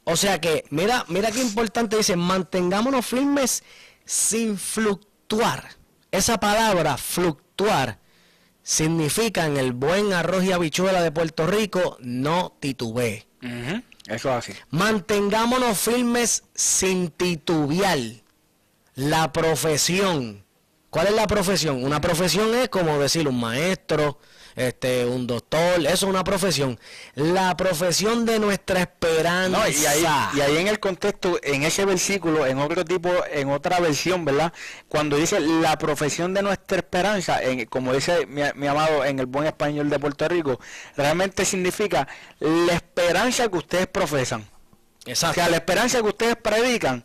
O sea que, mira qué importante, dice, mantengámonos firmes sin fluctuar. Esa palabra, fluctuar, significa en el buen arroz y habichuela de Puerto Rico, no titubee. Eso es así. Mantengámonos firmes sin titubear. La profesión. ¿Cuál es la profesión? Una profesión es como decir un maestro, un doctor, eso es una profesión. La profesión de nuestra esperanza. No, y ahí en el contexto, en ese versículo, en otro tipo, en otra versión, ¿verdad? Cuando dice la profesión de nuestra esperanza, como dice mi amado en el buen español de Puerto Rico, realmente significa la esperanza que ustedes profesan. Exacto. O sea, la esperanza que ustedes predican,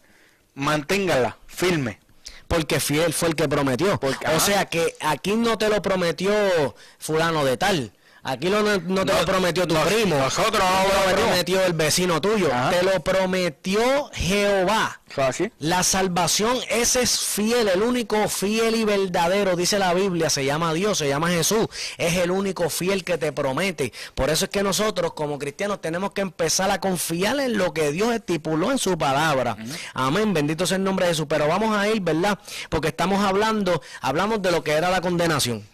manténganla firme. Porque fiel fue el que prometió. O sea que aquí no te lo prometió fulano de tal. Aquí no te lo prometió tu primo. Nosotros no te lo prometió el vecino tuyo. Ajá. Te lo prometió Jehová. ¿Así? La salvación, ese es fiel, el único fiel y verdadero, dice la Biblia, se llama Dios, se llama Jesús. Es el único fiel que te promete. Por eso es que nosotros como cristianos tenemos que empezar a confiar en lo que Dios estipuló en su palabra. Amén, bendito sea el nombre de Jesús. Pero vamos a ir, ¿verdad? Porque hablamos de lo que era la condenación.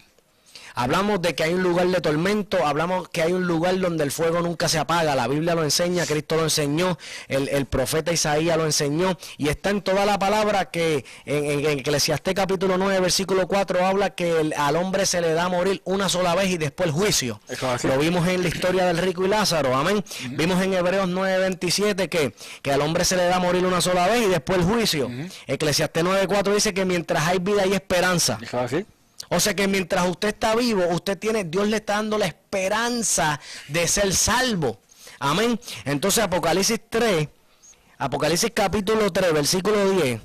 Hablamos de que hay un lugar de tormento, hablamos que hay un lugar donde el fuego nunca se apaga. La Biblia lo enseña, Cristo lo enseñó, el profeta Isaías lo enseñó, y está en toda la palabra que en Eclesiastés capítulo 9, versículo 4, habla que al hombre se le da a morir una sola vez y después el juicio. Lo vimos en la historia del rico y Lázaro, amén. Vimos en Hebreos 9, 27 que al hombre se le da a morir una sola vez y después el juicio. Eclesiastés 9, 4 dice que mientras hay vida hay esperanza. ¿Así? O sea que mientras usted está vivo, Dios le está dando la esperanza de ser salvo. Amén. Entonces Apocalipsis capítulo 3, versículo 10.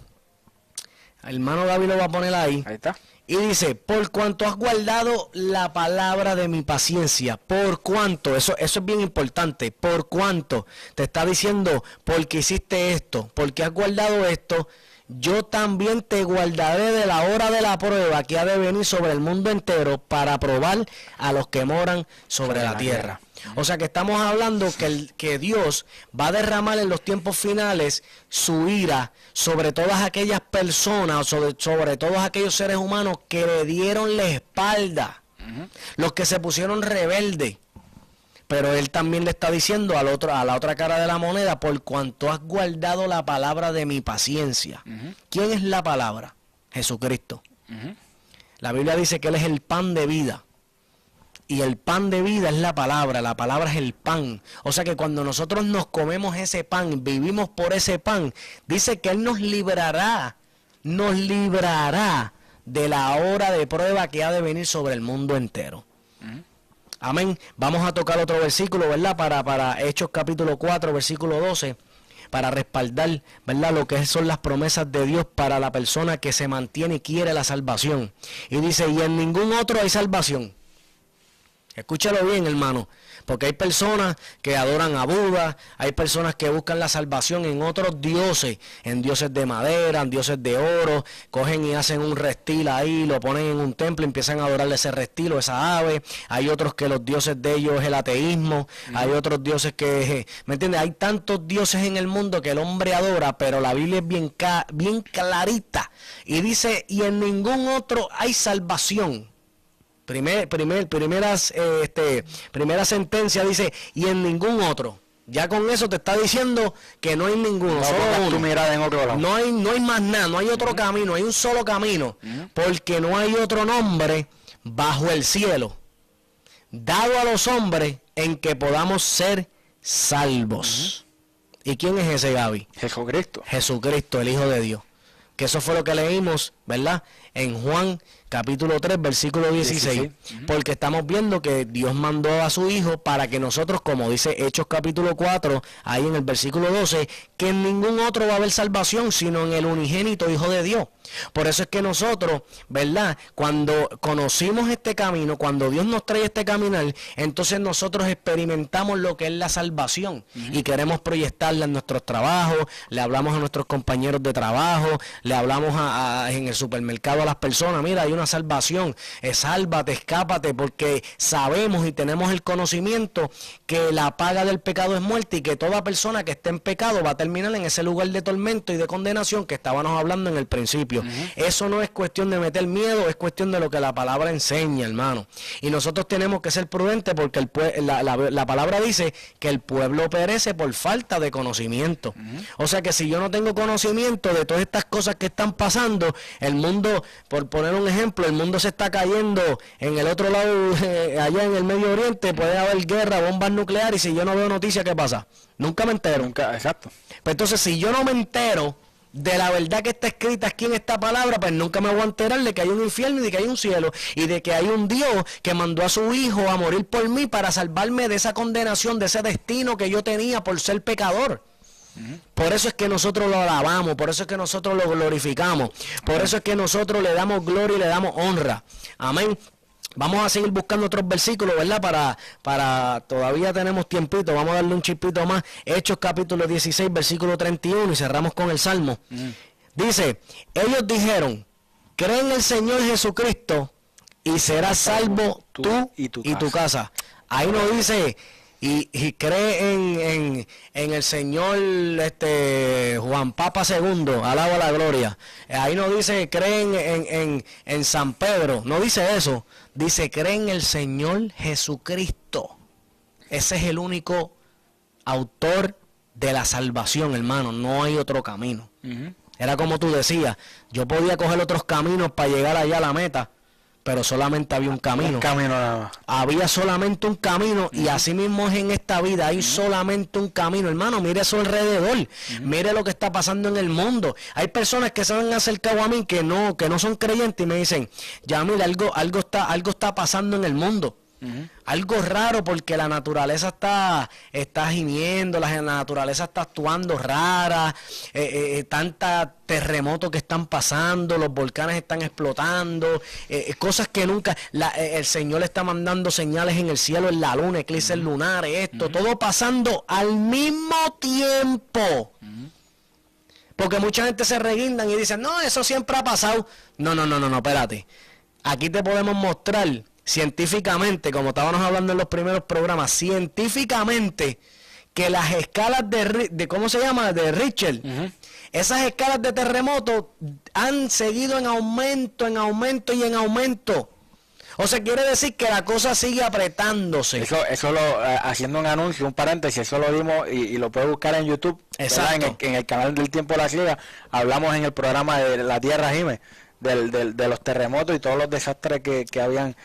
El hermano David lo va a poner ahí. Ahí está. Y dice, por cuanto has guardado la palabra de mi paciencia, por cuanto, eso es bien importante, por cuanto, te está diciendo, porque hiciste esto, porque has guardado esto, yo también te guardaré de la hora de la prueba que ha de venir sobre el mundo entero para probar a los que moran sobre la tierra. O sea que estamos hablando que Dios va a derramar en los tiempos finales su ira sobre todas aquellas personas, sobre todos aquellos seres humanos que le dieron la espalda, los que se pusieron rebeldes. Pero él también le está diciendo a la otra cara de la moneda, por cuanto has guardado la palabra de mi paciencia. ¿Quién es la palabra? Jesucristo. La Biblia dice que Él es el pan de vida. Y el pan de vida es la palabra es el pan. O sea que cuando nosotros nos comemos ese pan, vivimos por ese pan, dice que Él nos librará de la hora de prueba que ha de venir sobre el mundo entero. Amén. Vamos a tocar otro versículo, ¿verdad? Para Hechos capítulo 4, versículo 12, para respaldar, ¿verdad? Lo que son las promesas de Dios para la persona que se mantiene y quiere la salvación. Y dice, y en ningún otro hay salvación. Escúchalo bien, hermano, porque hay personas que adoran a Buda, hay personas que buscan la salvación en otros dioses, en dioses de madera, en dioses de oro, cogen y hacen un reptil ahí, lo ponen en un templo, empiezan a adorarle ese reptil o esa ave. Hay otros que los dioses de ellos es el ateísmo, hay otros dioses que, ¿me entiendes? Hay tantos dioses en el mundo que el hombre adora, pero la Biblia es bien clarita y dice, y en ningún otro hay salvación. Primera sentencia dice, y en ningún otro. Ya con eso te está diciendo que no hay ninguno, solo uno. En otro lado. No hay más nada, no hay otro camino, hay un solo camino, porque no hay otro nombre bajo el cielo dado a los hombres en que podamos ser salvos. ¿Y quién es ese, Gaby? Jesucristo. Jesucristo, el Hijo de Dios. Que eso fue lo que leímos, ¿verdad? En Juan capítulo 3, versículo 16. Porque estamos viendo que Dios mandó a su Hijo para que nosotros, como dice Hechos capítulo 4, ahí en el versículo 12, que en ningún otro va a haber salvación, sino en el unigénito Hijo de Dios. Por eso es que nosotros, ¿verdad? Cuando conocimos este camino, cuando Dios nos trae este caminar, entonces nosotros experimentamos lo que es la salvación y queremos proyectarla en nuestros trabajos, le hablamos a nuestros compañeros de trabajo, le hablamos en el supermercado a las personas, mira, hay una salvación, sálvate, escápate, porque sabemos y tenemos el conocimiento que la paga del pecado es muerte y que toda persona que esté en pecado va a terminar en ese lugar de tormento y de condenación que estábamos hablando en el principio. ellos. Eso no es cuestión de meter miedo, es cuestión de lo que la palabra enseña, hermano. Y nosotros tenemos que ser prudentes porque la palabra dice que el pueblo perece por falta de conocimiento. O sea que si yo no tengo conocimiento de todas estas cosas que están pasando, el mundo, por poner un ejemplo, el mundo se está cayendo en el otro lado, allá en el Medio Oriente, puede haber guerra, bombas nucleares, y si yo no veo noticias, ¿qué pasa? Nunca me entero. Nunca, exacto. Pues entonces, si yo no me entero de la verdad que está escrita aquí en esta palabra, pues nunca me voy a enterar de que hay un infierno y de que hay un cielo y de que hay un Dios que mandó a su Hijo a morir por mí para salvarme de esa condenación, de ese destino que yo tenía por ser pecador. Por eso es que nosotros lo alabamos, por eso es que nosotros lo glorificamos, por eso es que nosotros le damos gloria y le damos honra. Amén. Vamos a seguir buscando otros versículos, ¿verdad? Para todavía tenemos tiempito, vamos a darle un chipito más. Hechos capítulo 16, versículo 31, y cerramos con el Salmo. Dice, ellos dijeron, cree en el Señor Jesucristo y serás salvo tú y tu casa. Ahí nos dice, y cree en el Señor Juan Papa II, alaba la gloria. Ahí no dice cree en San Pedro, no dice eso, dice cree en el Señor Jesucristo. Ese es el único autor de la salvación, hermano, no hay otro camino. Era como tú decías, yo podía coger otros caminos para llegar allá a la meta, pero solamente había un camino. Un camino nada más. Había solamente un camino, y así mismo es en esta vida, hay solamente un camino. Hermano, mire a su alrededor, mire lo que está pasando en el mundo. Hay personas que se han acercado a mí que no son creyentes y me dicen, ya mira, algo está pasando en el mundo. Algo raro, porque la naturaleza está gimiendo, la naturaleza está actuando rara, tantos terremotos que están pasando, los volcanes están explotando, cosas que nunca, el Señor está mandando señales en el cielo, en la luna, eclipses lunares, todo pasando al mismo tiempo. Porque mucha gente se reguindan y dicen, no, eso siempre ha pasado. No, espérate. Aquí te podemos mostrar científicamente, como estábamos hablando en los primeros programas, científicamente, que las escalas de ¿cómo se llama? De Richter, esas escalas de terremoto han seguido en aumento y en aumento. O sea, quiere decir que la cosa sigue apretándose. Eso haciendo un anuncio, un paréntesis, eso lo dimos y lo puedes buscar en YouTube. Exacto. En el canal del Tiempo de la Ciega, hablamos en el programa de La Tierra Gime, de los terremotos y todos los desastres que habían.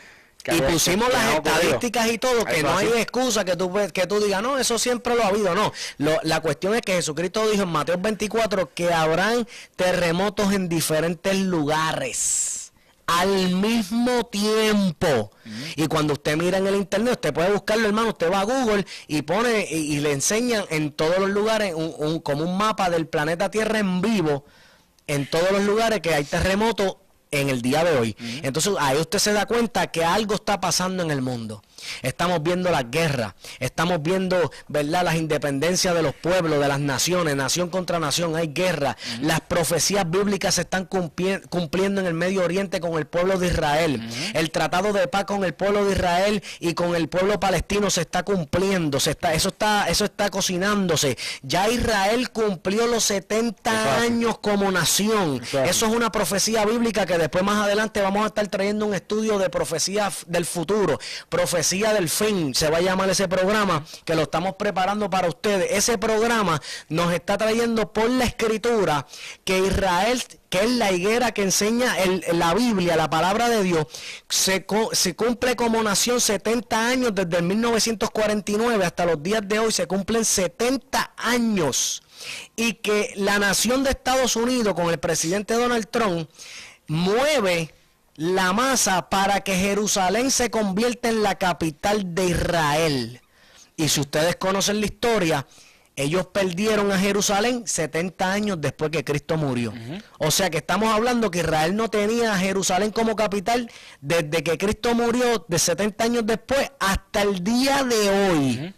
Y pusimos las estadísticas y todo, que no hay excusa que tú digas, no, eso siempre lo ha habido, no. La cuestión es que Jesucristo dijo en Mateo 24 que habrán terremotos en diferentes lugares al mismo tiempo. Y cuando usted mira en el internet, usted puede buscarlo, hermano, usted va a Google y pone y le enseñan en todos los lugares como un mapa del planeta Tierra en vivo, en todos los lugares que hay terremotos en el día de hoy. Entonces ahí usted se da cuenta que algo está pasando en el mundo. Estamos viendo las guerras, estamos viendo, ¿verdad?, las independencias de los pueblos, de las naciones, nación contra nación, hay guerra. Las profecías bíblicas se están cumpliendo en el Medio Oriente con el pueblo de Israel. El tratado de paz con el pueblo de Israel y con el pueblo palestino se está cumpliendo, eso está cocinándose. Ya Israel cumplió los 70 años como nación. Eso es una profecía bíblica que después más adelante vamos a estar trayendo un estudio de profecía del futuro, profecía del fin, se va a llamar ese programa, que lo estamos preparando para ustedes. Ese programa nos está trayendo por la escritura que Israel, que es la higuera que enseña la Biblia, la palabra de Dios, se cumple como nación 70 años, desde el 1949 hasta los días de hoy se cumplen 70 años, y que la nación de Estados Unidos con el presidente Donald Trump mueve la masa para que Jerusalén se convierta en la capital de Israel. Y si ustedes conocen la historia, ellos perdieron a Jerusalén 70 años después que Cristo murió. O sea que estamos hablando que Israel no tenía a Jerusalén como capital desde que Cristo murió, de 70 años después hasta el día de hoy.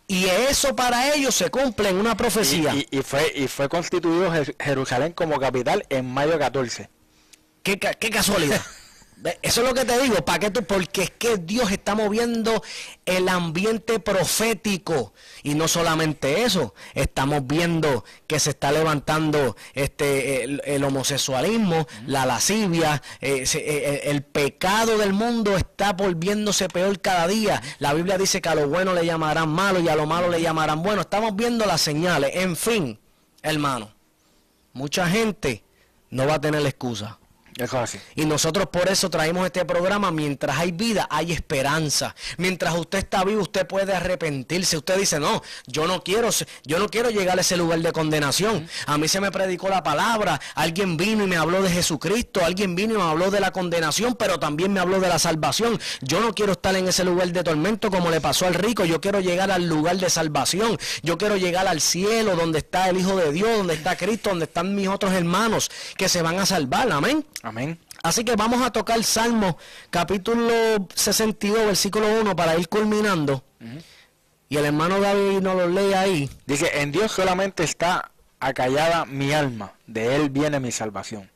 Y eso para ellos se cumple en una profecía. Y fue constituido Jerusalén como capital en mayo 14. Qué casualidad. Eso es lo que te digo, ¿para qué tú? Porque es que Dios está moviendo el ambiente profético. Y no solamente eso, estamos viendo que se está levantando el homosexualismo, la lascivia, el pecado del mundo está volviéndose peor cada día. La Biblia dice que a lo bueno le llamarán malo y a lo malo le llamarán bueno. Estamos viendo las señales. En fin, hermano, mucha gente no va a tener excusa. Eso es así. Y nosotros por eso traemos este programa. Mientras hay vida, hay esperanza. Mientras usted está vivo, usted puede arrepentirse. Usted dice, no, yo no quiero llegar a ese lugar de condenación. A mí se me predicó la palabra. Alguien vino y me habló de Jesucristo. Alguien vino y me habló de la condenación, pero también me habló de la salvación. Yo no quiero estar en ese lugar de tormento como le pasó al rico. Yo quiero llegar al lugar de salvación. Yo quiero llegar al cielo donde está el Hijo de Dios, donde está Cristo, donde están mis otros hermanos que se van a salvar. Amén. Amén. Así que vamos a tocar Salmo capítulo 62, versículo 1 para ir culminando. Y el hermano David nos lo lee ahí. Dice, en Dios solamente está acallada mi alma, de Él viene mi salvación.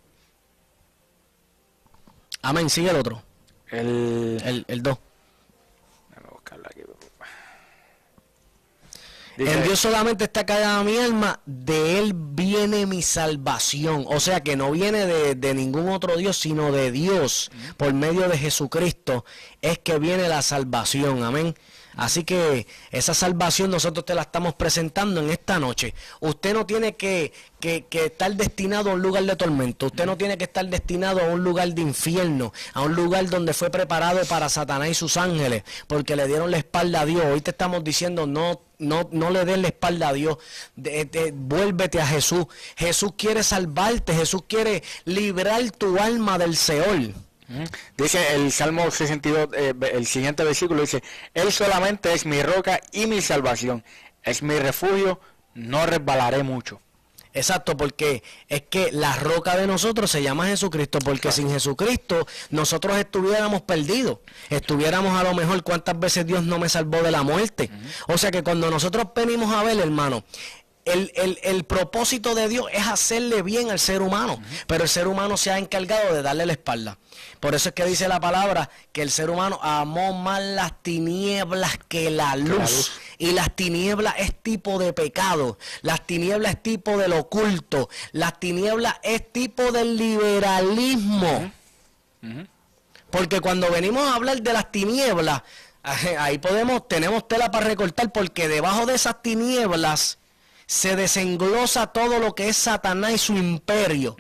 Amén, sigue el otro. El 2. Déjame buscarlo aquí. En Dios solamente está callada mi alma, de Él viene mi salvación. O sea que no viene de ningún otro Dios, sino de Dios. Por medio de Jesucristo es que viene la salvación. Amén. Así que esa salvación nosotros te la estamos presentando en esta noche. Usted no tiene que estar destinado a un lugar de tormento. Usted no tiene que estar destinado a un lugar de infierno, a un lugar donde fue preparado para Satanás y sus ángeles, porque le dieron la espalda a Dios. Hoy te estamos diciendo, no le des la espalda a Dios. Vuélvete a Jesús. Jesús quiere salvarte. Jesús quiere librar tu alma del Seol. Dice el Salmo 62, el siguiente versículo dice, Él solamente es mi roca y mi salvación, es mi refugio, no resbalaré mucho. Exacto, porque es que la roca de nosotros se llama Jesucristo, porque sin Jesucristo nosotros estuviéramos perdidos, estuviéramos a lo mejor cuántas veces Dios no me salvó de la muerte. O sea que cuando nosotros venimos a ver, hermano, el propósito de Dios es hacerle bien al ser humano, pero el ser humano se ha encargado de darle la espalda. Por eso es que dice la palabra que el ser humano amó más las tinieblas que la luz. Y las tinieblas es tipo de pecado, las tinieblas es tipo del oculto, las tinieblas es tipo del liberalismo. Porque cuando venimos a hablar de las tinieblas, ahí tenemos tela para recortar, porque debajo de esas tinieblas se desenglosa todo lo que es Satanás y su imperio.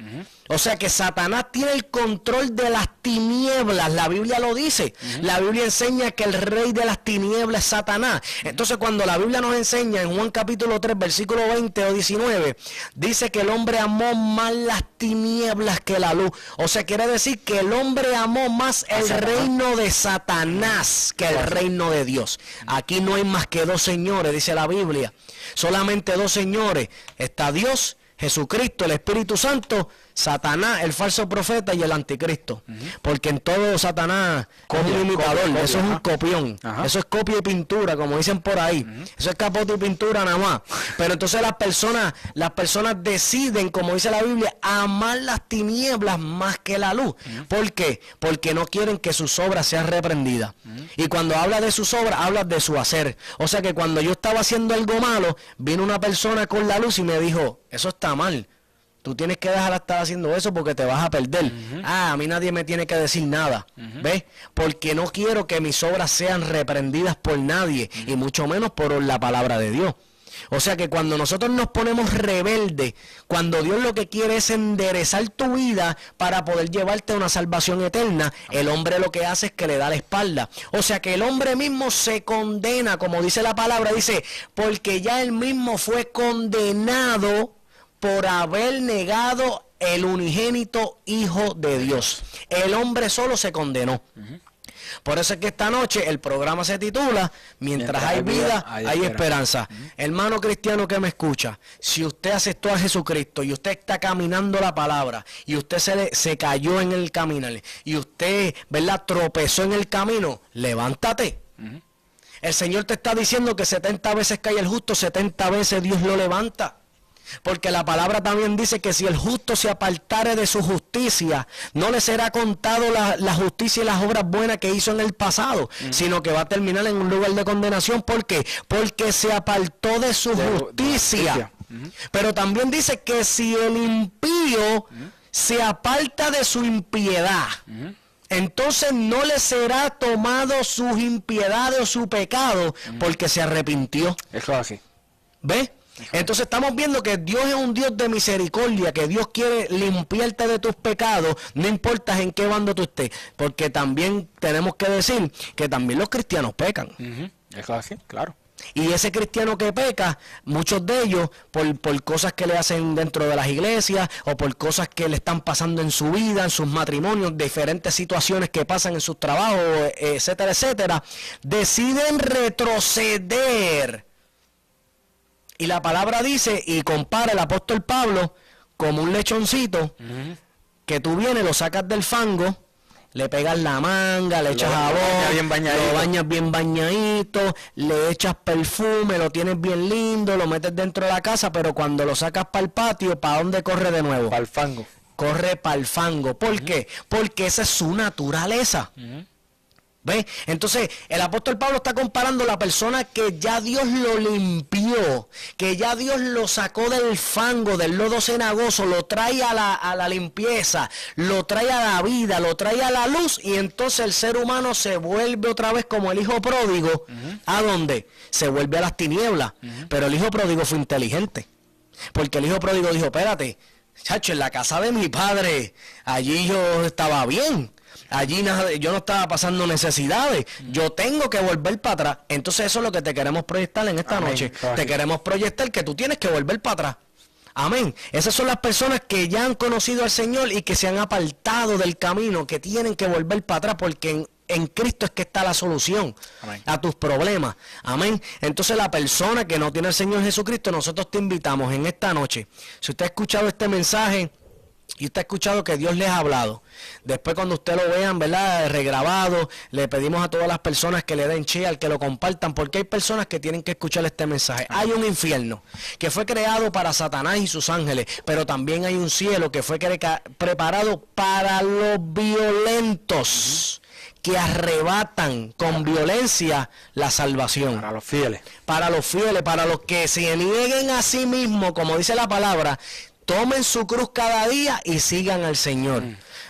O sea que Satanás tiene el control de las tinieblas, la Biblia lo dice. La Biblia enseña que el rey de las tinieblas es Satanás. Entonces cuando la Biblia nos enseña en Juan capítulo 3, versículo 20 o 19, dice que el hombre amó más las tinieblas que la luz. O sea, quiere decir que el hombre amó más el reino de Satanás que el reino de Dios. Aquí no hay más que dos señores, dice la Biblia. Solamente dos señores. Está Dios, Jesucristo, el Espíritu Santo, Satanás, el falso profeta y el anticristo. Porque en todo Satanás es un imitador, eso es un copión. Eso es copia y pintura, como dicen por ahí. Eso es capote y pintura nada más. Pero entonces las personas deciden, como dice la Biblia, amar las tinieblas más que la luz. ¿Por qué? Porque no quieren que sus obras sean reprendidas. Y cuando habla de sus obras, habla de su hacer. O sea que cuando yo estaba haciendo algo malo, vino una persona con la luz y me dijo, eso está mal. Tú tienes que dejar de estar haciendo eso porque te vas a perder. A mí nadie me tiene que decir nada. ¿Ves? Porque no quiero que mis obras sean reprendidas por nadie, y mucho menos por la palabra de Dios. O sea que cuando nosotros nos ponemos rebeldes, cuando Dios lo que quiere es enderezar tu vida para poder llevarte a una salvación eterna, el hombre lo que hace es que le da la espalda. O sea que el hombre mismo se condena, como dice la palabra, dice, porque ya él mismo fue condenado por haber negado el unigénito Hijo de Dios. El hombre solo se condenó. Por eso es que esta noche el programa se titula Mientras hay vida, hay esperanza. Hermano cristiano que me escucha, si usted aceptó a Jesucristo y usted está caminando la palabra y usted se cayó en el caminar y usted, ¿verdad?, tropezó en el camino, levántate. El Señor te está diciendo que 70 veces cae el justo, 70 veces Dios lo levanta. Porque la palabra también dice que si el justo se apartare de su justicia, no le será contado la justicia y las obras buenas que hizo en el pasado, sino que va a terminar en un lugar de condenación. ¿Por qué? Porque se apartó de su justicia. Pero también dice que si el impío se aparta de su impiedad, entonces no le será tomado sus impiedades o su pecado, porque se arrepintió. Eso es así. ¿Ves? Entonces estamos viendo que Dios es un Dios de misericordia, que Dios quiere limpiarte de tus pecados, no importa en qué bando tú estés, porque también tenemos que decir que también los cristianos pecan. Eso es así, claro. Y ese cristiano que peca, muchos de ellos, por cosas que le hacen dentro de las iglesias, o por cosas que le están pasando en su vida, en sus matrimonios, diferentes situaciones que pasan en sus trabajos, etcétera, etcétera, deciden retroceder. Y la palabra dice, y compara el apóstol Pablo como un lechoncito, que tú vienes, lo sacas del fango, le pegas la manga, le echas jabón, lo bañas bien bañadito, le echas perfume, lo tienes bien lindo, lo metes dentro de la casa, pero cuando lo sacas para el patio, ¿para dónde corre de nuevo? Para el fango. Corre para el fango. ¿Por qué? Porque esa es su naturaleza. ¿Ves? Entonces, el apóstol Pablo está comparando la persona que ya Dios lo limpió, que ya Dios lo sacó del fango, del lodo cenagoso, lo trae a la limpieza, lo trae a la vida, lo trae a la luz, y entonces el ser humano se vuelve otra vez como el hijo pródigo. ¿A dónde? Se vuelve a las tinieblas. Pero el hijo pródigo fue inteligente, porque el hijo pródigo dijo, espérate, chacho, en la casa de mi padre, allí yo estaba bien. Allí yo no estaba pasando necesidades. Yo tengo que volver para atrás. Entonces eso es lo que te queremos proyectar en esta noche. Te queremos proyectar que tú tienes que volver para atrás. Amén. Esas son las personas que ya han conocido al Señor y que se han apartado del camino, que tienen que volver para atrás, porque en Cristo es que está la solución a tus problemas. Amén. Entonces la persona que no tiene al Señor Jesucristo, nosotros te invitamos en esta noche. Si usted ha escuchado este mensaje y usted ha escuchado que Dios les ha hablado, después cuando usted lo vean, ¿verdad?, regrabado, le pedimos a todas las personas que le den share, que lo compartan, porque hay personas que tienen que escuchar este mensaje. Hay un infierno que fue creado para Satanás y sus ángeles, pero también hay un cielo que fue preparado para los violentos, que arrebatan con violencia la salvación. Para los fieles. Para los fieles, para los que se nieguen a sí mismos, como dice la palabra, tomen su cruz cada día y sigan al Señor.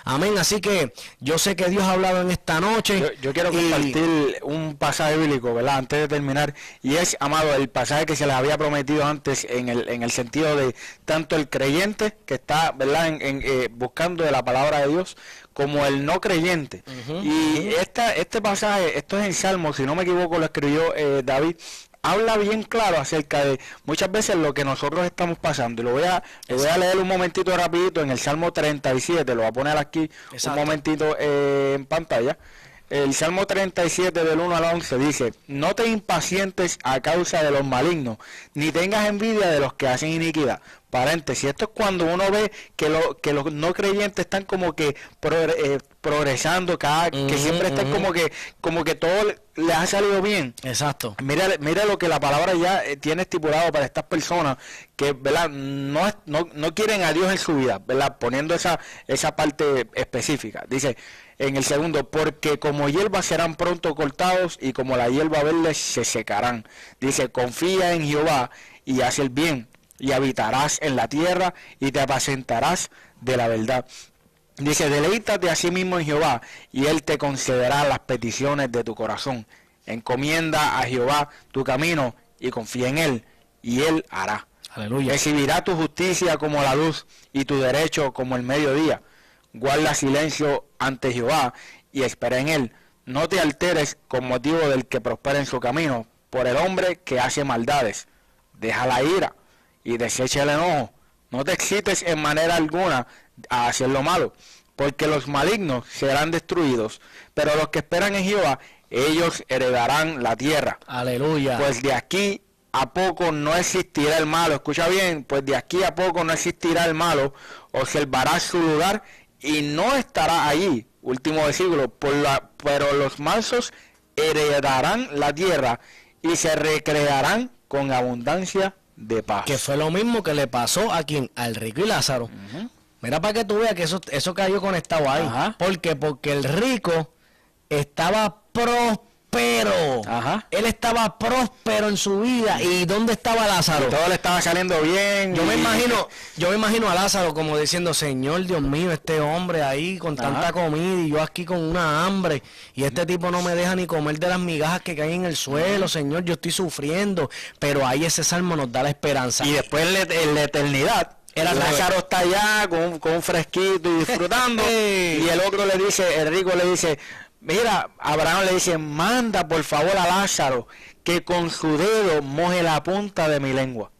Amén. Así que yo sé que Dios ha hablado en esta noche. Yo quiero compartir un pasaje bíblico, ¿verdad?, antes de terminar. Y es, amado, el pasaje que se les había prometido antes en el sentido de tanto el creyente que está, ¿verdad?, buscando de la palabra de Dios, como el no creyente. Y este pasaje, esto es en Salmo, si no me equivoco, lo escribió David. Habla bien claro acerca de muchas veces lo que nosotros estamos pasando. Y lo voy a leer un momentito rapidito en el Salmo 37, lo voy a poner aquí un momentito en pantalla. El Salmo 37 del 1 al 11 dice: no te impacientes a causa de los malignos, ni tengas envidia de los que hacen iniquidad. Paréntesis, esto es cuando uno ve que los no creyentes están como que progresando, que siempre están como que todo les ha salido bien. Exacto. Mira lo que la palabra ya tiene estipulado para estas personas que, ¿verdad?, no quieren a Dios en su vida, ¿verdad?, poniendo esa parte específica. Dice en el segundo: porque como hierba serán pronto cortados, y como la hierba verde se secarán. Dice: confía en Jehová y haz el bien, y habitarás en la tierra, y te apacentarás de la verdad. Dice: deleítate a sí mismo en Jehová, y Él te concederá las peticiones de tu corazón. Encomienda a Jehová tu camino, y confía en Él, y Él hará. Aleluya. Recibirá tu justicia como la luz, y tu derecho como el mediodía. Guarda silencio ante Jehová, y espera en Él. No te alteres con motivo del que prospera en su camino, por el hombre que hace maldades. Deja la ira y desecha el enojo. No te excites en manera alguna a hacer lo malo, porque los malignos serán destruidos, pero los que esperan en Jehová, ellos heredarán la tierra. Aleluya. Pues de aquí a poco no existirá el malo. Escucha bien: pues de aquí a poco no existirá el malo. Observará su lugar y no estará allí. Último versículo: pero los mansos heredarán la tierra y se recrearán con abundancia de paz. Que fue lo mismo que le pasó a quien, al rico y Lázaro. Mira para que tú veas que eso cayó conectado ahí. Ajá. ¿Por qué? Porque el rico estaba próspero. Ajá. Él estaba próspero en su vida. ¿Y dónde estaba Lázaro? Todo le estaba saliendo bien. Yo me imagino a Lázaro como diciendo, Señor Dios mío, este hombre ahí con tanta comida y yo aquí con una hambre y este tipo no me deja ni comer de las migajas que caen en el suelo, Señor, yo estoy sufriendo. Pero ahí ese salmo nos da la esperanza. Y después en la eternidad, Lázaro está allá con un fresquito y disfrutando. Y el otro le dice, el rico le dice, mira, Abraham le dice, manda por favor a Lázaro que con su dedo moje la punta de mi lengua.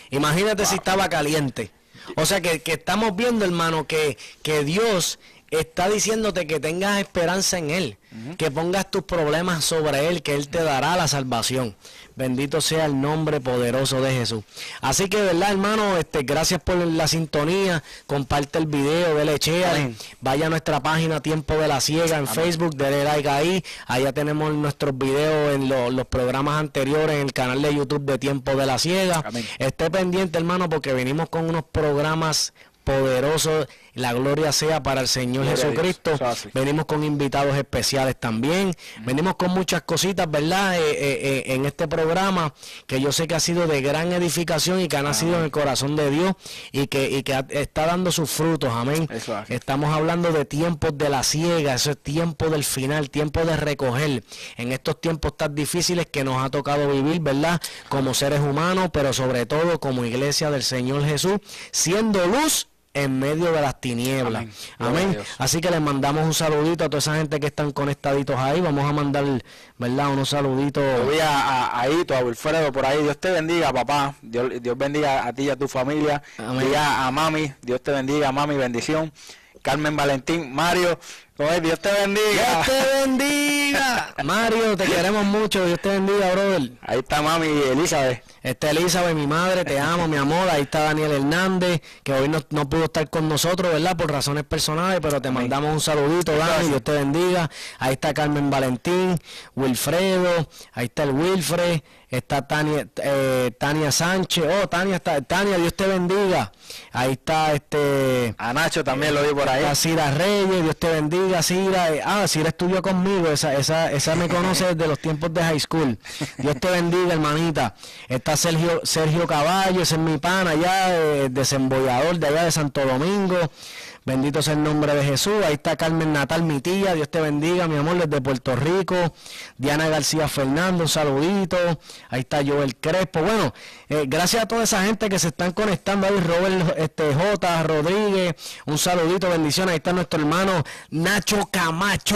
Imagínate si estaba caliente. O sea que estamos viendo, hermano, que Dios está diciéndote que tengas esperanza en Él, que pongas tus problemas sobre Él, que Él te dará la salvación. Bendito sea el nombre poderoso de Jesús. Así que, verdad, hermano, gracias por la sintonía. Comparte el video, dele share. Vaya a nuestra página Tiempo de la Ciega en Facebook, dele like ahí. Allá tenemos nuestros videos en los programas anteriores en el canal de YouTube de Tiempo de la Ciega. Esté pendiente, hermano, porque venimos con unos programas poderosos. La gloria sea para el Señor Jesucristo. Venimos con invitados especiales también. Venimos con muchas cositas, ¿verdad? En este programa que yo sé que ha sido de gran edificación y que ha nacido en el corazón de Dios y que está dando sus frutos. Amén. Estamos hablando de tiempos de la siega. Eso es tiempo del final, tiempo de recoger. En estos tiempos tan difíciles que nos ha tocado vivir, ¿verdad? Como seres humanos, pero sobre todo como iglesia del Señor Jesús, siendo luz en medio de las tinieblas. Amén. Así que les mandamos un saludito a toda esa gente que están conectaditos ahí. Vamos a mandar, ¿verdad? Unos saluditos. Voy a Hito, a Wilfredo por ahí. Dios te bendiga, papá. Dios bendiga a ti y a tu familia. Amén. Y a mami. Dios te bendiga, mami. Bendición. Carmen Valentín, Mario. Dios te bendiga. Dios te bendiga. Mario, te queremos mucho. Dios te bendiga, brother. Ahí está mami Elizabeth. Elizabeth, mi madre, te amo, mi amor. Ahí está Daniel Hernández, que hoy no pudo estar con nosotros, ¿verdad? Por razones personales, pero te mandamos un saludito, Dani. Dios te bendiga. Ahí está Carmen Valentín, Wilfredo. Ahí está el Wilfred. Está Tania Sánchez. Tania, Dios te bendiga. Ahí está a Nacho también lo vi por ahí. Está Cira Reyes, Dios te bendiga, Cira. Cira estudió conmigo, esa me conoce desde los tiempos de high school. Dios te bendiga, hermanita. Está Sergio Caballo, ese es mi pana allá, desembollador de allá de Santo Domingo. Bendito sea el nombre de Jesús. Ahí está Carmen Natal, mi tía. Dios te bendiga, mi amor, desde Puerto Rico. Diana García Fernando, un saludito. Ahí está Joel Crespo. Bueno, gracias a toda esa gente que se están conectando ahí. Robert J. Rodríguez, un saludito, bendiciones. Ahí está nuestro hermano Nacho Camacho.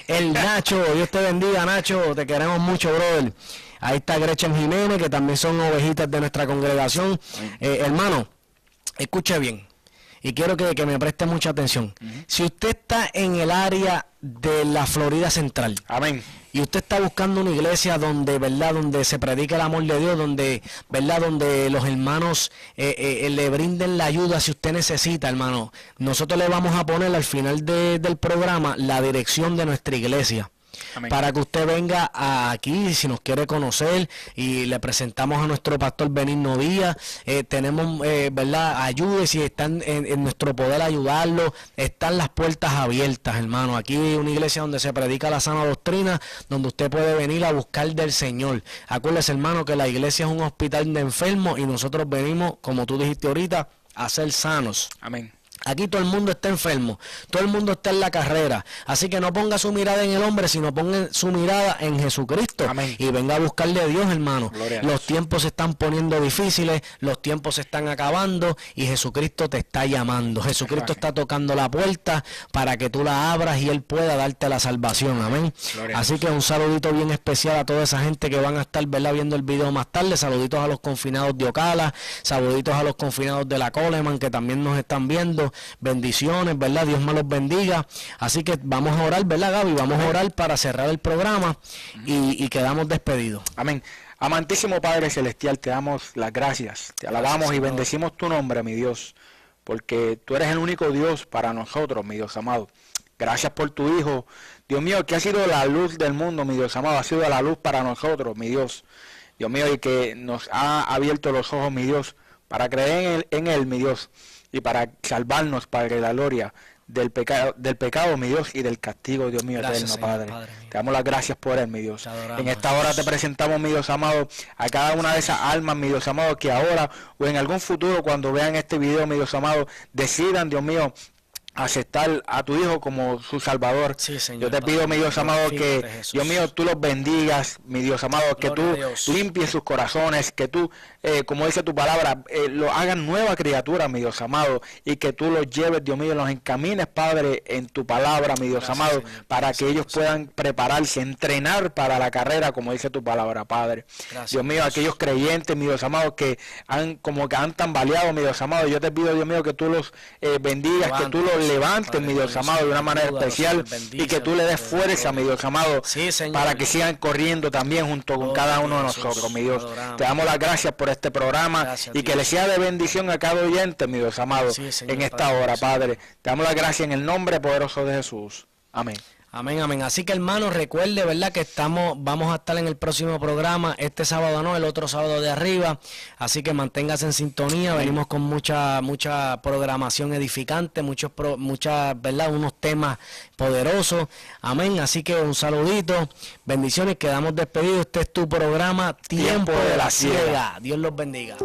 El Nacho. Dios te bendiga, Nacho. Te queremos mucho, brother. Ahí está Gretchen Jiménez, que también son ovejitas de nuestra congregación. Hermano, escuche bien. Y quiero que me preste mucha atención. Si usted está en el área de la Florida Central, amén, y usted está buscando una iglesia donde, ¿verdad?, donde se predica el amor de Dios, donde, ¿verdad?, donde los hermanos le brinden la ayuda si usted necesita, hermano, nosotros le vamos a poner al final del programa la dirección de nuestra iglesia. Amén. Para que usted venga aquí, si nos quiere conocer, y le presentamos a nuestro pastor Benigno Díaz. Tenemos, ¿verdad?, ayude, si están en nuestro poder ayudarlo. Están las puertas abiertas, hermano. Aquí hay una iglesia donde se predica la sana doctrina, donde usted puede venir a buscar del Señor. Acuérdese, hermano, que la iglesia es un hospital de enfermos y nosotros venimos, como tú dijiste ahorita, a ser sanos. Amén. Aquí todo el mundo está enfermo, todo el mundo está en la carrera, así que no ponga su mirada en el hombre, sino ponga su mirada en Jesucristo. Amén. Y venga a buscarle a Dios, hermano. Los tiempos se están poniendo difíciles, los tiempos se están acabando y Jesucristo te está llamando. Jesucristo está tocando la puerta para que tú la abras y Él pueda darte la salvación. Amén. Así que un saludito bien especial a toda esa gente que van a estar, ¿verdad?, viendo el video más tarde. Saluditos a los confinados de Ocala, saluditos a los confinados de la Coleman que también nos están viendo. Bendiciones, ¿verdad? Dios me los bendiga. Así que vamos a orar, ¿verdad, Gaby? Vamos a orar para cerrar el programa y quedamos despedidos. Amén. Amantísimo Padre Celestial, te damos las gracias, te alabamos y bendecimos tu nombre, mi Dios, porque tú eres el único Dios para nosotros, mi Dios amado. Gracias por tu Hijo, Dios mío, que ha sido la luz del mundo, mi Dios amado, ha sido la luz para nosotros, mi Dios. Dios mío, y que nos ha abierto los ojos, mi Dios, para creer en él, mi Dios, y para salvarnos, Padre, de la gloria del pecado, mi Dios, y del castigo, Dios mío, Gracias, eterno, Señor, Padre. mío. Te damos las gracias por él, mi Dios. Te adoramos, En esta hora te Jesús. presentamos, mi Dios amado, a cada una de esas almas, mi Dios amado, que ahora o en algún futuro, cuando vean este video, mi Dios amado, decidan, Dios mío, aceptar a tu Hijo como su Salvador. Sí, Señor, Yo te pido, mi Dios amado, que, glorifícate, Jesús. Dios mío, tú los bendigas, mi Dios amado, que Gloria a tú Dios. limpies sus corazones, que tú, como dice tu palabra, lo hagas nueva criatura, mi Dios amado, y que tú los lleves, Dios mío, los encamines, Padre, en tu palabra, mi Dios Gracias, amado, Señor, para gracias, que ellos Dios. puedan prepararse, entrenar para la carrera, como dice tu palabra, Padre. Gracias, Dios mío, Jesús. aquellos creyentes, mi Dios amado, que como que han tambaleado, mi Dios amado, yo te pido, Dios mío, que tú los bendigas, que tú los Levántalos, levantes, Padre, mi Dios Dios, amado, de una manera ayúdalos, especial, Señor, y que tú le des bendícelos, fuerza, mi Dios amado, Sí, Señor. para que sigan corriendo también junto con Gloria cada a uno de Dios, nosotros, mi Dios. adoramos. Te damos las gracias por este programa Gracias, y que Dios. le sea de bendición a cada oyente, mi Dios amado, Sí, Señor, en esta Padre, hora, Dios. Padre. Te damos las gracias en el nombre poderoso de Jesús. Amén. Amén, amén. Así que, hermanos, recuerde, ¿verdad?, que vamos a estar en el próximo programa, este sábado no, el otro sábado de arriba. Así que manténgase en sintonía. Venimos con mucha programación edificante, ¿verdad?, unos temas poderosos. Amén. Así que un saludito, bendiciones, quedamos despedidos. Este es tu programa Tiempo de la Ciega. Dios los bendiga.